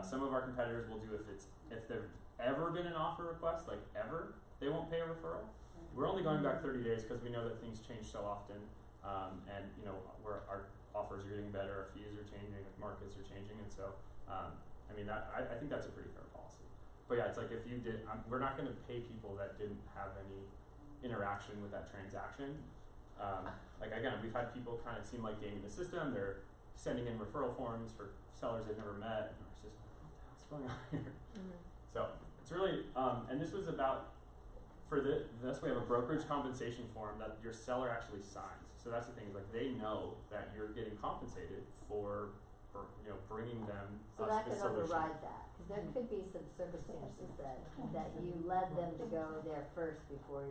some of our competitors will do if there's ever been an offer request, ever, they won't pay a referral. We're only going back 30 days because we know that things change so often, and our offers are getting better, our fees are changing, markets are changing, and so I think that's a pretty fair policy. But yeah, it's if you did, we're not going to pay people that didn't have any interaction with that transaction. Again, we've had people kind of seem like gaming the system. They're sending in referral forms for sellers they've never met, and it's just what's going on here? So it's really, and this was about. For this, we have a brokerage compensation form that your seller actually signs. So that's the thing, they know that you're getting compensated for bringing them So us that the could solution. override that, because there could be some circumstances that you led them to go there first before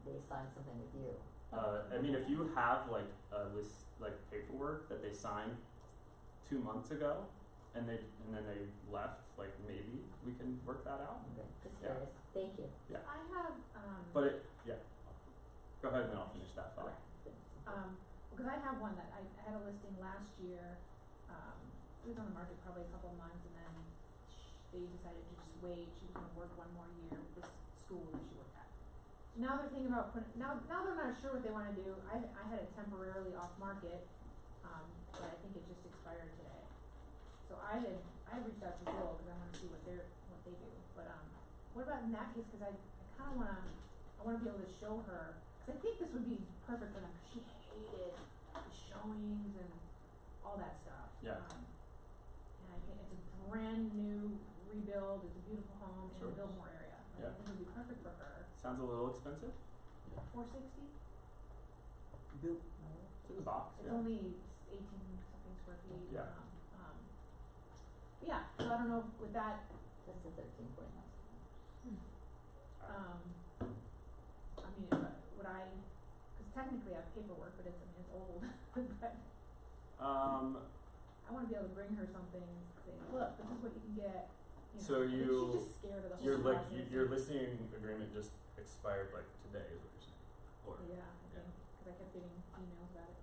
they sign something with you. If you have a list paperwork that they signed 2 months ago, and then they left, maybe we can work that out. Okay, just Yeah. curious. Thank you. I have, But go ahead and then I'll finish that thought. because I have one that I had a listing last year, it was on the market probably a couple of months, and then they decided to just wait, she was gonna work one more year with this school that she worked at. Now they're thinking about now they're not sure what they wanna do, I had it temporarily off market, but I think it just expired today. So I reached out to Bill, cause I wanna see what they do, but, what about in that case, cause I wanna be able to show her, cause I think this would be perfect for them, cause she hated the showings and all that stuff. Yeah. And I think it's a brand new rebuild, it's a beautiful home in Sure. the Biltmore area, Yeah. I think it would be perfect for her. Sounds a little expensive. $460? It's in the box. It's only 18 something square feet. Yeah. But yeah, so I don't know with that, That's a 13.9. would I, cause technically I have paperwork, but it's old, but I wanna be able to bring her something, say, look, this is what you can get, So I think you- she's just scared of the whole process. your listing agreement just expired today is what you're saying. Or Yeah, I Yeah. think, cause I kept getting emails about it.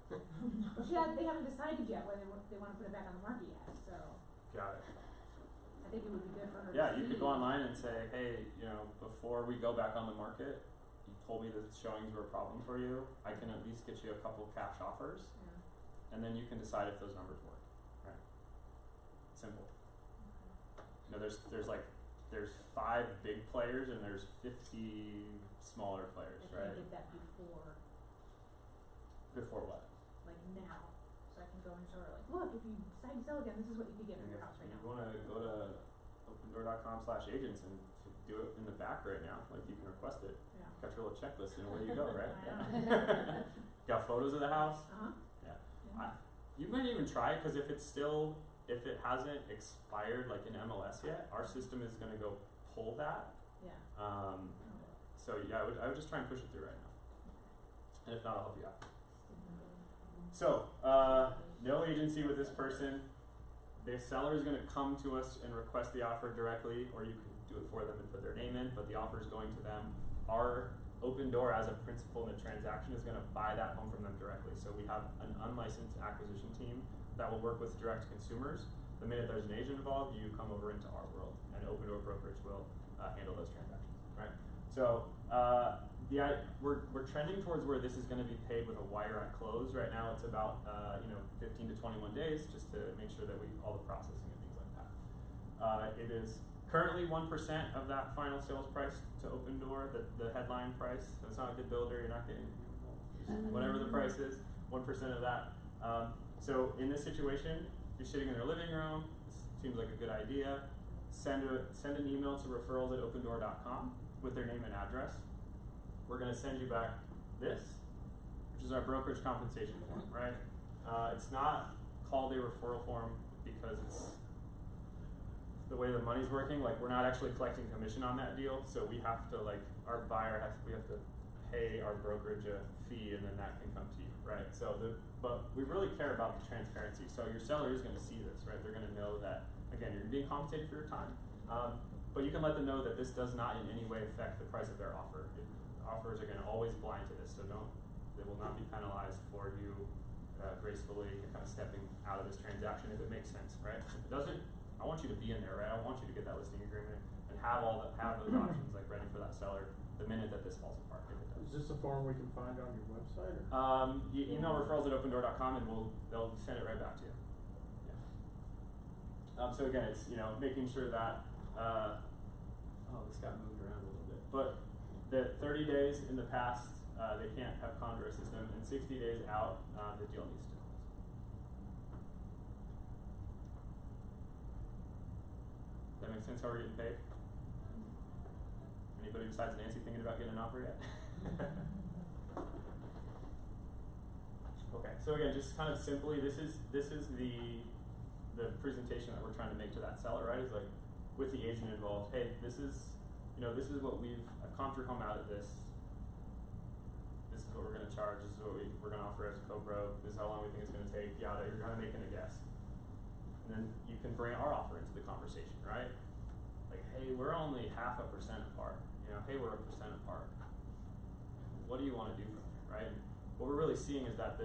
Well, they haven't decided yet whether they wanna put it back on the market yet, so got it. I think it would be good for her to Yeah, you see. could go online and say, hey, before we go back on the market, you told me that showings were a problem for you. I can at least get you a couple cash offers, Yeah. and then you can decide if those numbers work. Right? Simple. There's 5 big players and there's 50 smaller players, I right? can get that before, Before what? now, so I can go and show her, look, if you decide to sell again, this is what you could get for your house right You now. wanna go to opendoor.com/agents and do it in the back right now. Like you can request it. Yeah. Got your little checklist and away you go, right? I Yeah. Got photos of the house. Uh-huh. Yeah. Yeah. You might even try it because if it hasn't expired like in MLS yet, our system is gonna go pull that. Yeah. So yeah, I would just try and push it through right now. And if not, I'll help you out. So, no agency with this person. The seller is going to come to us and request the offer directly, or you can do it for them and put their name in, but the offer is going to them. Our Open Door as a principal in the transaction is going to buy that home from them directly. So we have an unlicensed acquisition team that will work with direct consumers. The minute there's an agent involved, you come over into our world, and Open Door Brokerage will handle those transactions, right? So we're trending towards where this is going to be paid with a wire at close. Right now, it's about 15 to 21 days, just to make sure that all the processing and things like that. It is currently 1% of that final sales price to Open Door, the headline price. So it's not a good builder. You're not getting whatever the price is. 1% of that. So in this situation, you're sitting in their living room. This seems like a good idea. Send an email to referrals@opendoor.com with their name and address. We're going to send you back this, which is our brokerage compensation form, right? It's not called a referral form because it's the way the money's working. Like, we're not actually collecting commission on that deal, so we have to, we have to pay our brokerage a fee, and then that can come to you, right? But we really care about the transparency. So your seller is going to see this, right? They're going to know that, again, you're being compensated for your time. But you can let them know that this does not in any way affect the price of their offer. Offers are going to always blind to this, so they will not be penalized for you gracefully kind of stepping out of this transaction if it makes sense, right? If it doesn't, I want you to be in there, right? I want you to get that listing agreement and have those options like ready for that seller the minute that this falls apart. If it does. Is this a form we can find on your website? Or? You email referrals@opendoor.com and they'll send it right back to you. Yeah. So again, it's making sure that this got moved around a little bit, but the 30 days in the past, they can't have Condor system, and 60 days out, the deal needs to close. That makes sense how we're getting paid? Anybody besides Nancy thinking about getting an offer yet? Okay, so again, just kind of simply, this is the presentation that we're trying to make to that seller, right? Is like with the agent involved. Hey, this is what I've comped your home out of this. This is what we're going to charge. This is what we're going to offer as a co-bro. This is how long we think it's going to take. Yada. You're kind of making a guess, and then you can bring our offer into the conversation, right? Like, hey, we're only 0.5% apart. Hey, we're 1% apart. What do you want to do from here, right? What we're really seeing is that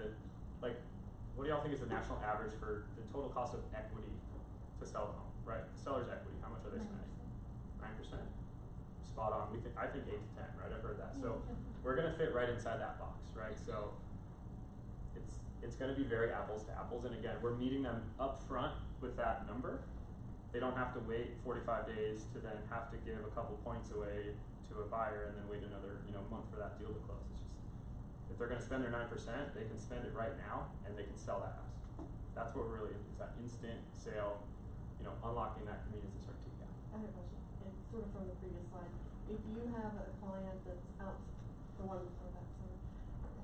what do y'all think is the national average for the total cost of equity to sell the home, right? The seller's equity, how much are they spending? 9%? Spot on. I think 8 to 10, right? I've heard that. So we're going to fit right inside that box, right? So it's going to be very apples to apples. And again, we're meeting them up front with that number. They don't have to wait 45 days to then have to give a couple points away to a buyer and then wait another month for that deal to close. It's just, if they're going to spend their 9%, they can spend it right now and they can sell that house. That's what we're really is that instant sale, unlocking that convenience and certainty gap. I have a question, and sort of from the previous slide. If you have a client that's the one before that, sorry,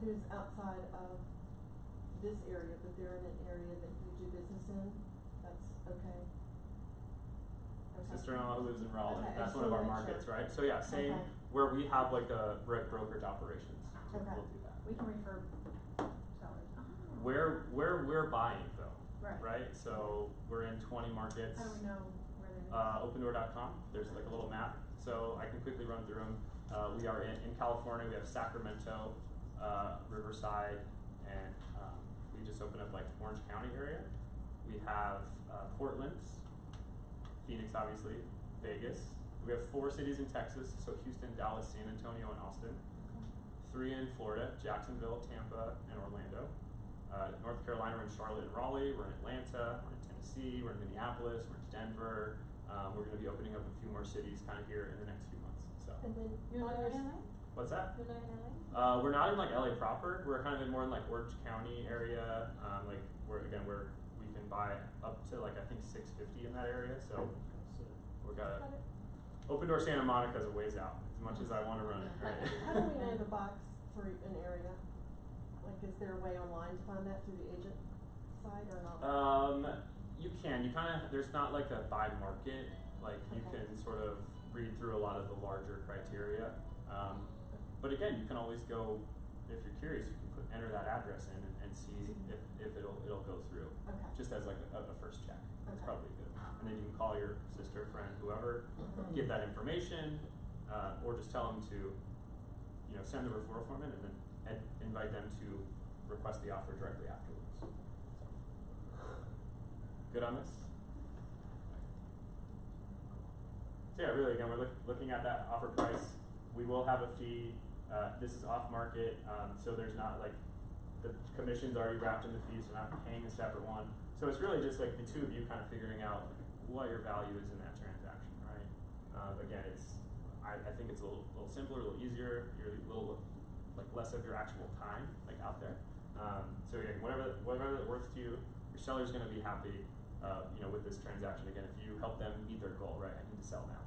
who's outside of this area, but they're in an area that you do business in, that's okay? Sister-in-law who lives in Raleigh. Okay, That's I one of our just wanna make markets, sure. right? So yeah, same Okay. where we have like a brokerage operations. Okay. We'll do that. We can refer sellers. Where we're buying though, Right. right? So we're in 20 markets. How do we know where they live? Opendoor.com. There's like a little map, so I can quickly run through them. We are in California. We have Sacramento, Riverside, and we just opened up like Orange County area. We have Portland, Phoenix, obviously, Vegas. We have 4 cities in Texas, so Houston, Dallas, San Antonio, and Austin. 3 in Florida, Jacksonville, Tampa, and Orlando. North Carolina, we're in Charlotte and Raleigh. We're in Atlanta, we're in Tennessee, we're in Minneapolis, we're in Denver. We're going to be opening up a few more cities kind of here in the next few months. So, And then You're not in LA? what's that? You're not in LA? We're not in like LA proper. We're kind of in more in like Orange County area. We can buy up to like I think 650 in that area. So we got Open Door Santa Monica's a ways out, as much as I wanna run it, right? How do we know the box for an area? Like, is there a way online to find that through the agent side or not? You can. You kind of, there's not like a by market. Like you Okay. can sort of read through a lot of the larger criteria. But again, you can always go, if you're curious, you can enter that address in and see if it'll go through. Okay. Just as like a first check. That's Okay. probably good. And then you can call your sister, friend, whoever, give that information, or just tell them to, send the referral form in and then invite them to request the offer directly afterwards. So, good on this? So yeah, really, again, we're looking at that offer price. We will have a fee. This is off market, so there's not like the commission's already wrapped in the fees, so not paying a separate one. So it's really just like the two of you kind of figuring out what your value is in that transaction, right? Again, I think it's a little simpler, a little easier. You're a little like less of your actual time like out there. So again, whatever that works to you, your seller's going to be happy. With this transaction, again, if you help them meet their goal, right? I need to sell now.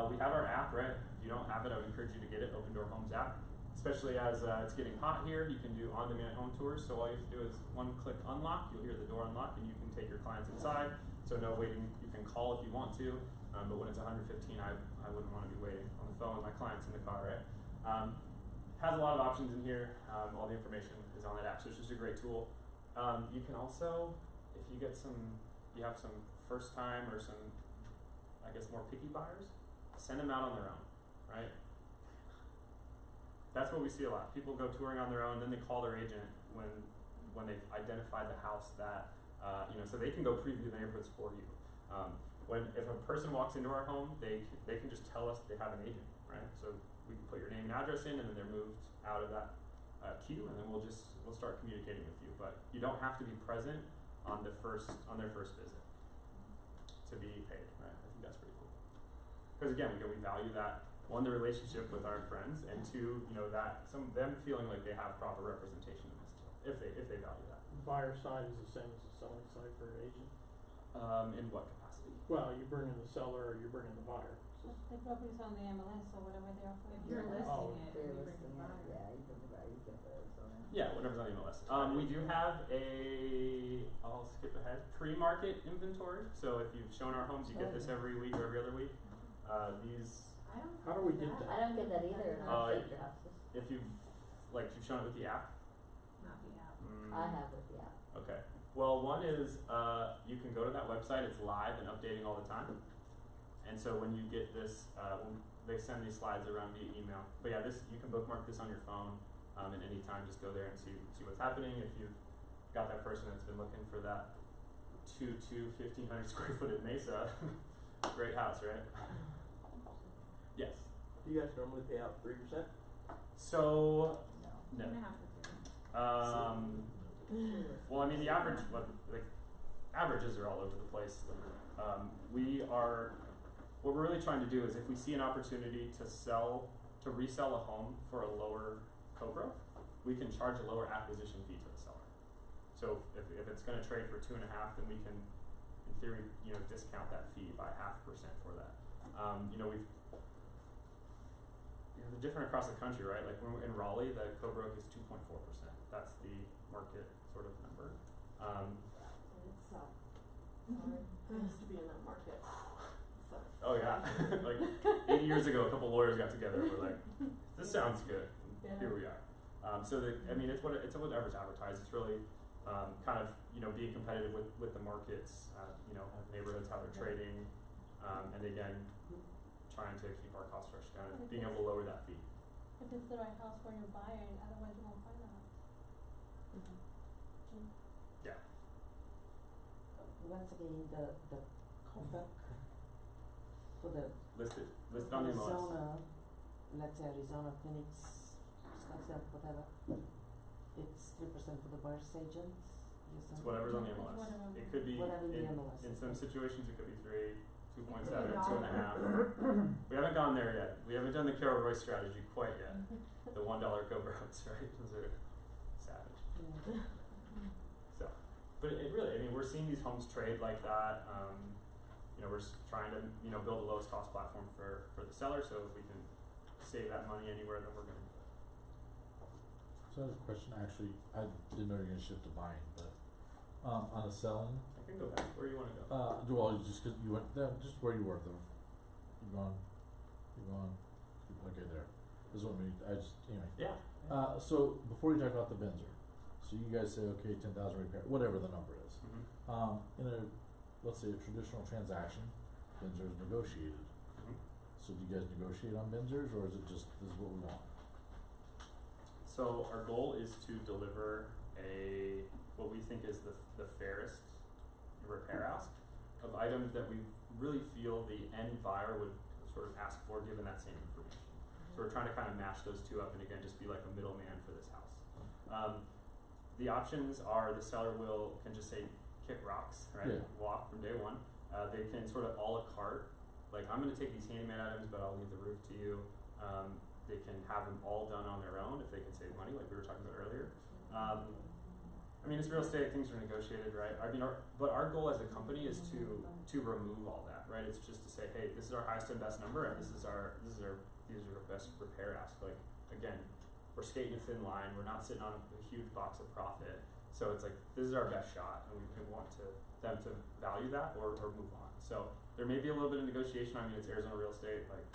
We have our app, right? If you don't have it, I would encourage you to get it, Open Door Homes app. Especially as it's getting hot here, you can do on-demand home tours. So all you have to do is one-click unlock. You'll hear the door unlock, and you can take your clients inside. So no waiting. You can call if you want to, but when it's 115, I wouldn't want to be waiting on the phone with my clients in the car, right? Has a lot of options in here. All the information is on that app, so it's just a great tool. You can also, if you have some first time or some, I guess, more picky buyers, send them out on their own, right? That's what we see a lot. People go touring on their own, then they call their agent when they've identified the house that, so they can go preview the neighborhoods for you. If a person walks into our home, they can just tell us they have an agent, right? So we can put your name and address in, and then they're moved out of that queue, and then we'll start communicating with you. But you don't have to be present on their first visit to be paid, right? I think that's pretty cool. Because again, we value that. One, the relationship with our friends, and two, that some of them feeling like they have proper representation in this deal, if they value that. Buyer side is the same as the selling side for an agent. In what capacity? Well, you bring in the seller or you bring in the buyer. So The property's on the MLS or whatever they offer. If you're Yeah. listing Oh, it, They're we bring listing the it, buyer. yeah, you can put those on it. Yeah, whatever's on the MLS. We do have I'll skip ahead, pre-market inventory. So if you've shown our homes, you get this every week or every other week. These, I don't How do we get that? I don't get that either in our state houses. if you've shown it with the app. Not the app. I have with the app. Okay. Well, one is you can go to that website. It's live and updating all the time. And so when you get this, when they send these slides around via email. But yeah, you can bookmark this on your phone, and anytime just go there and see what's happening. If you've got that person that's been looking for that 1,500 square foot in Mesa, great house, right? Yes. Do you guys normally pay out 3%? So No. no. 2.5%. Well, I mean, the averages are all over the place. What we're really trying to do is if we see an opportunity to resell a home for a lower co-broke, we can charge a lower acquisition fee to the seller. So if it's going to trade for 2.5%, then we can, in theory, discount that fee by 0.5% for that. They're different across the country, right? Like when we're in Raleigh, the co-broke is 2.4%. That's the market sort of number. It's sorry. I used to be in that market. So. Oh yeah, like 80 years ago, a couple lawyers got together and were like, "This sounds good." Yeah. Here we are. It's whatever's advertised. It's really kind of being competitive with the markets, neighborhoods, how they're trading, and again, trying to keep our cost structure down and being able to lower that fee. If it's the right house for your buyer, otherwise you won't find a house. Yeah. Once again, the contract for the Listed on the MLS. Arizona, let's say Arizona, Phoenix, Scottsdale, whatever, it's 3% for the buyer's agent. It's whatever's on the It's MLS. whatever. It could be Whatever the in MLS. in some situations it could be 3, 2.7, $2. 2.5. We haven't gone there yet. We haven't done the Carol Royce strategy quite yet. The $1 co-brotes, right? Those are savage. Yeah. So, but it really, we're seeing these homes trade like that. we're trying to, build the lowest cost platform for the seller, so if we can save that money anywhere, then we're gonna do it. So I have a question, actually, I didn't know you were gonna shift to buying, but, on the selling, I can go back, where do you wanna go? well, just 'cause you went, just where you were though. You're gone, okay, there. This is what anyway. Yeah. So before you talk about the Benzer, so you guys say, okay, 10,000 repair, whatever the number is. Mhm. In a, let's say a traditional transaction, Benzer is negotiated. Mhm. So do you guys negotiate on Benzers, or is it just, this is what we want? So our goal is to deliver what we think is the fairest repair ask of items that we really feel the end buyer would sort of ask for, given that same information. So we're trying to kind of match those two up and again, just be like a middleman for this house. The options are the seller can just say kick rocks, right? Yeah. Walk from day one. They can sort of a la carte, like I'm gonna take these handyman items, but I'll leave the roof to you. They can have them all done on their own if they can save money, like we were talking about earlier. It's real estate, things are negotiated, right? But our goal as a company is to remove all that, right? It's just to say, hey, this is our highest and best number, and these are our best repair ask. Like, again, we're skating a thin line, we're not sitting on a huge box of profit. So it's like, this is our best shot, and we want them to value that or move on. So there may be a little bit of negotiation. It's Arizona real estate, like,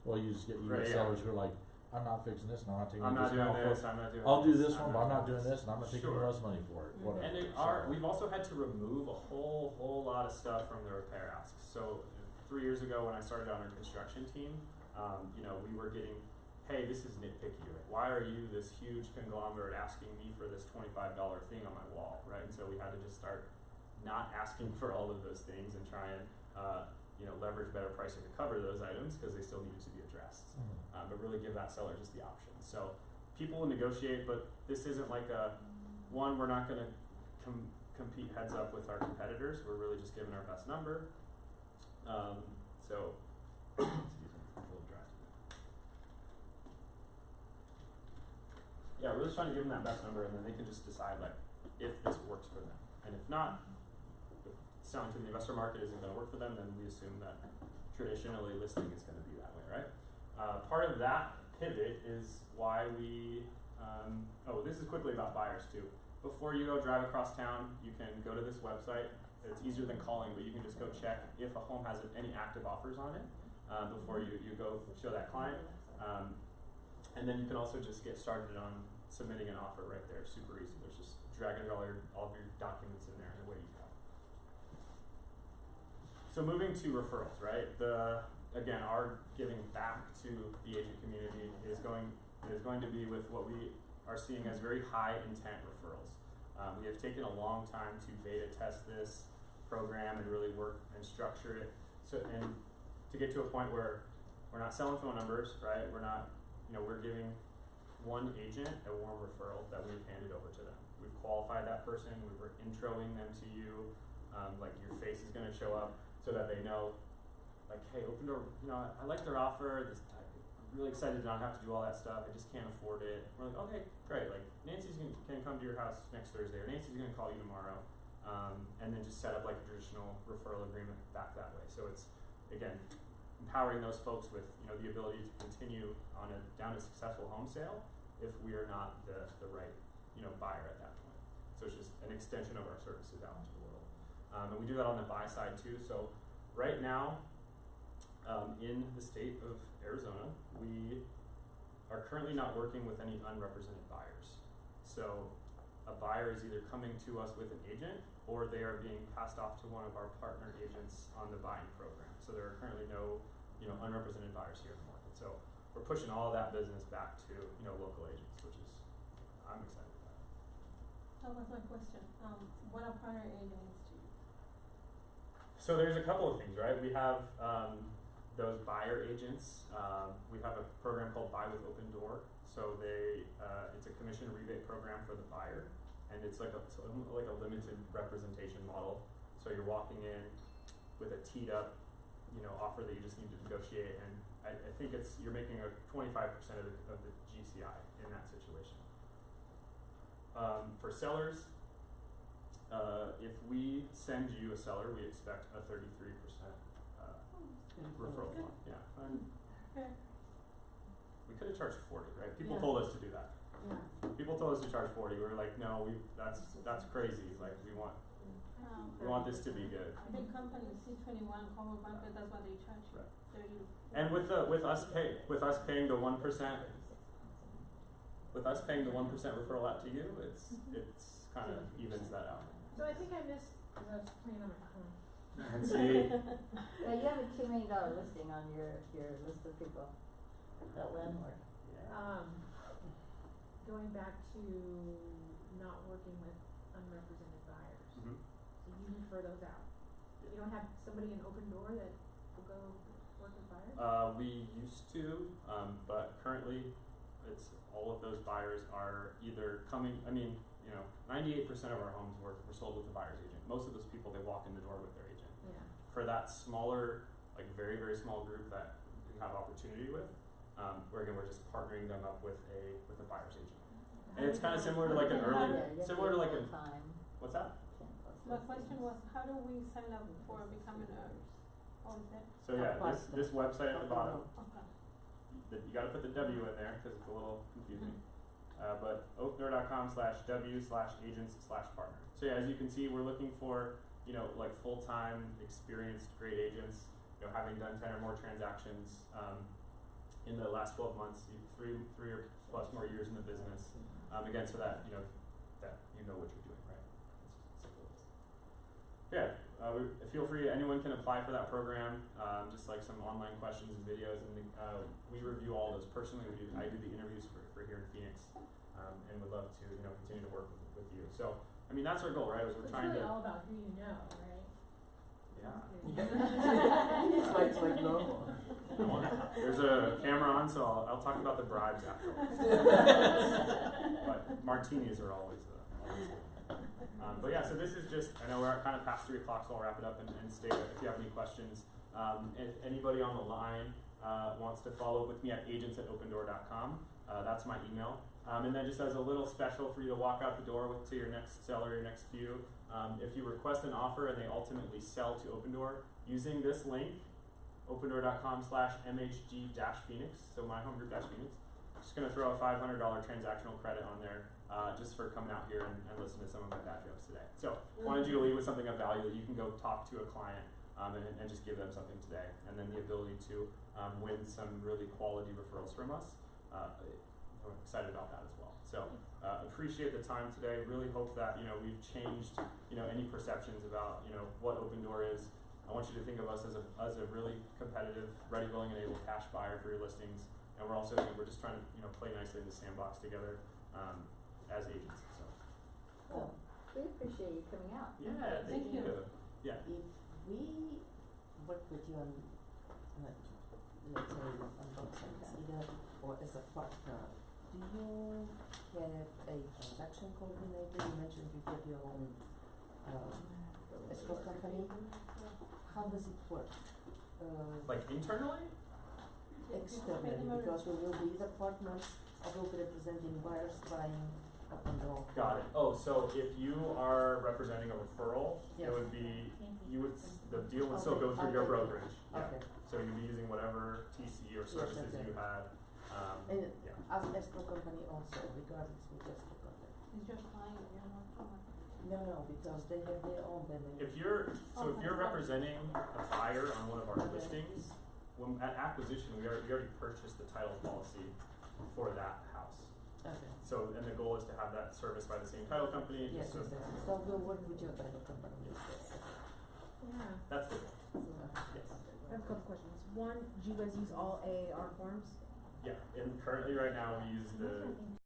Well, you get Right, yeah. sellers who are like, I'm not fixing this, and I'm not taking I'm not this doing off this, for- I'm not doing I'll do this, this one, but I'm not doing this, and I'm not taking Sure. the rest money for it, whatever. And we've also had to remove a whole lot of stuff from the repair asks. So 3 years ago when I started on our construction team, we were getting, hey, this is nitpicky. Like, why are you, this huge conglomerate, asking me for this $25 thing on my wall, right? And so we had to just start not asking for all of those things and try and leverage better pricing to cover those items because they still needed to be addressed. Mhm. But really give that seller just the option. So people will negotiate, but this isn't like we're not going to compete heads up with our competitors. We're really just giving our best number. Excuse me, I'm a little dry. Yeah, we're just trying to give them that best number, and then they can just decide like if this works for them, and if not, if selling to the investor market isn't going to work for them, then we assume that traditionally listing is going to be that way, right? Part of that pivot is why we. This is quickly about buyers too. Before you go drive across town, you can go to this website. It's easier than calling, but you can just go check if a home has any active offers on it before you go show that client. And then you can also just get started on submitting an offer right there. Super easy. There's just drag and drop all of your documents in there and away you go. So moving to referrals, right? Again, our giving back to the agent community is going to be with what we are seeing as very high intent referrals. We have taken a long time to beta test this program and really work and structure it. And to get to a point where we're not selling phone numbers, right? We're not, we're giving one agent a warm referral that we've handed over to them. We've qualified that person, we're introing them to you, like your face is gonna show up so that they know, like, hey, open door, I like their offer, I'm really excited to not have to do all that stuff, I just can't afford it. We're like, okay, great, like Nancy's can come to your house next Thursday, or Nancy's gonna call you tomorrow, and then just set up like a traditional referral agreement back that way. So it's, again, empowering those folks with the ability to continue down a successful home sale if we are not the right buyer at that point. So it's just an extension of our services out into the world, and we do that on the buy side too. So right now, in the state of Arizona, we are currently not working with any unrepresented buyers. So a buyer is either coming to us with an agent or they are being passed off to one of our partner agents on the buying program. So there are currently no unrepresented buyers here in the market. So we're pushing all of that business back to local agents, which is I'm excited about. That was my question. What are partner agents to you? So there's a couple of things, right? We have those buyer agents. We have a program called Buy with Open Door. So it's a commission rebate program for the buyer, and it's like a limited representation model. So you're walking in with a teed up, offer that you just need to negotiate, and I think you're making a 25% of the GCI in that situation. For sellers, if we send you a seller, we expect a 33% referral fee. Yeah. Okay. We could have charged 40, right? People Yeah. told us to do that. Yeah. People told us to charge 40. We were like, no, that's crazy. Like we want this to be good. Big companies, C21, Common Bank, that's what they charge. Right. 30. And with us paying the 1%, with us paying the 1% referral out to you, it's kind of evens that out. So I think I missed, cause I was playing on my phone. And see, Yeah, you have a $2 million listing on your list of people, that landlord. Going back to not working with unrepresented buyers. Mhm. So you refer those out. You don't have somebody in Open Door that will go work with buyers? We used to, but currently, it's all of those buyers are either coming. I mean, 98% of our homes were sold with a buyer's agent. Most of those people, they walk in the door with their agent. Yeah. For that smaller, like very, very small group that we have opportunity with, we're just partnering them up with a buyer's agent. And it's kind of similar to like an earlier, similar to like a, Time. what's that? My question was, how do we sign up for becoming a, what was that? So yeah, this website at the bottom, Okay. you gotta put the W in there because it's a little confusing. But oakdoor.com/w/agents/partner. So yeah, as you can see, we're looking for, like full-time, experienced, great agents, having done 10 or more transactions, in the last 12 months, three or plus more years in the business. Again, so that, that you know what you're doing, right? It's simple. Yeah, feel free, anyone can apply for that program, just like some online questions and videos, and we review all those personally. I do the interviews for here in Phoenix, and would love to, continue to work with you. So, I mean, that's our goal, right? Is we're trying It's really to, all about who you know, right? yeah. So it's like normal. There's a camera on, so I'll talk about the bribes afterwards. But martinis are always good. But yeah, so this is just, I know we're kind of past 3 o'clock, so I'll wrap it up and stay if you have any questions. If anybody on the line wants to follow up with me at agents@opendoor.com, that's my email. And then just as a little special for you to walk out the door to your next seller, your next few, if you request an offer and they ultimately sell to Open Door, using this link, opendoor.com/mhg-phoenix, so my home group-phoenix, just going to throw a $500 transactional credit on there just for coming out here and listening to some of my bad jokes today. So wanted you to leave with something of value that you can go talk to a client and just give them something today. And then the ability to win some really quality referrals from us. I'm excited about that as well. So appreciate the time today. Really hope that we've changed any perceptions about what Open Door is. I want you to think of us as a really competitive, ready, willing, and able cash buyer for your listings. And we're just trying to play nicely in the sandbox together as agents. So Cool. We appreciate you coming out. yeah, thank you. Yeah. If we work with you on, let's say, on both sides, either or as a partner, do you have a transaction coordinator? You mentioned you have your own escrow company. How does it work? Like internally? Externally, because we will be either partners or will be representing buyers buying Open Door. Got it. Oh, so if you are representing a referral, Yes. it would be the deal would still go through your Okay. brokerage. Yeah. Okay. So you'd be using whatever TC or services okay. you had. And Yeah. as an escrow company also, regardless with escrow company. It's just client, you're not someone. No, because they have their own billing. If you're representing a buyer on one of our Okay. listings, when at acquisition we already purchased the title policy for that house. Okay. So and the goal is to have that serviced by the same title company. Yes, so yes, yes. So we'll work with your title company. Yeah. that's the goal. Yes. I have a couple questions. One, do you guys use all AAR forms? Yeah. And currently right now we use the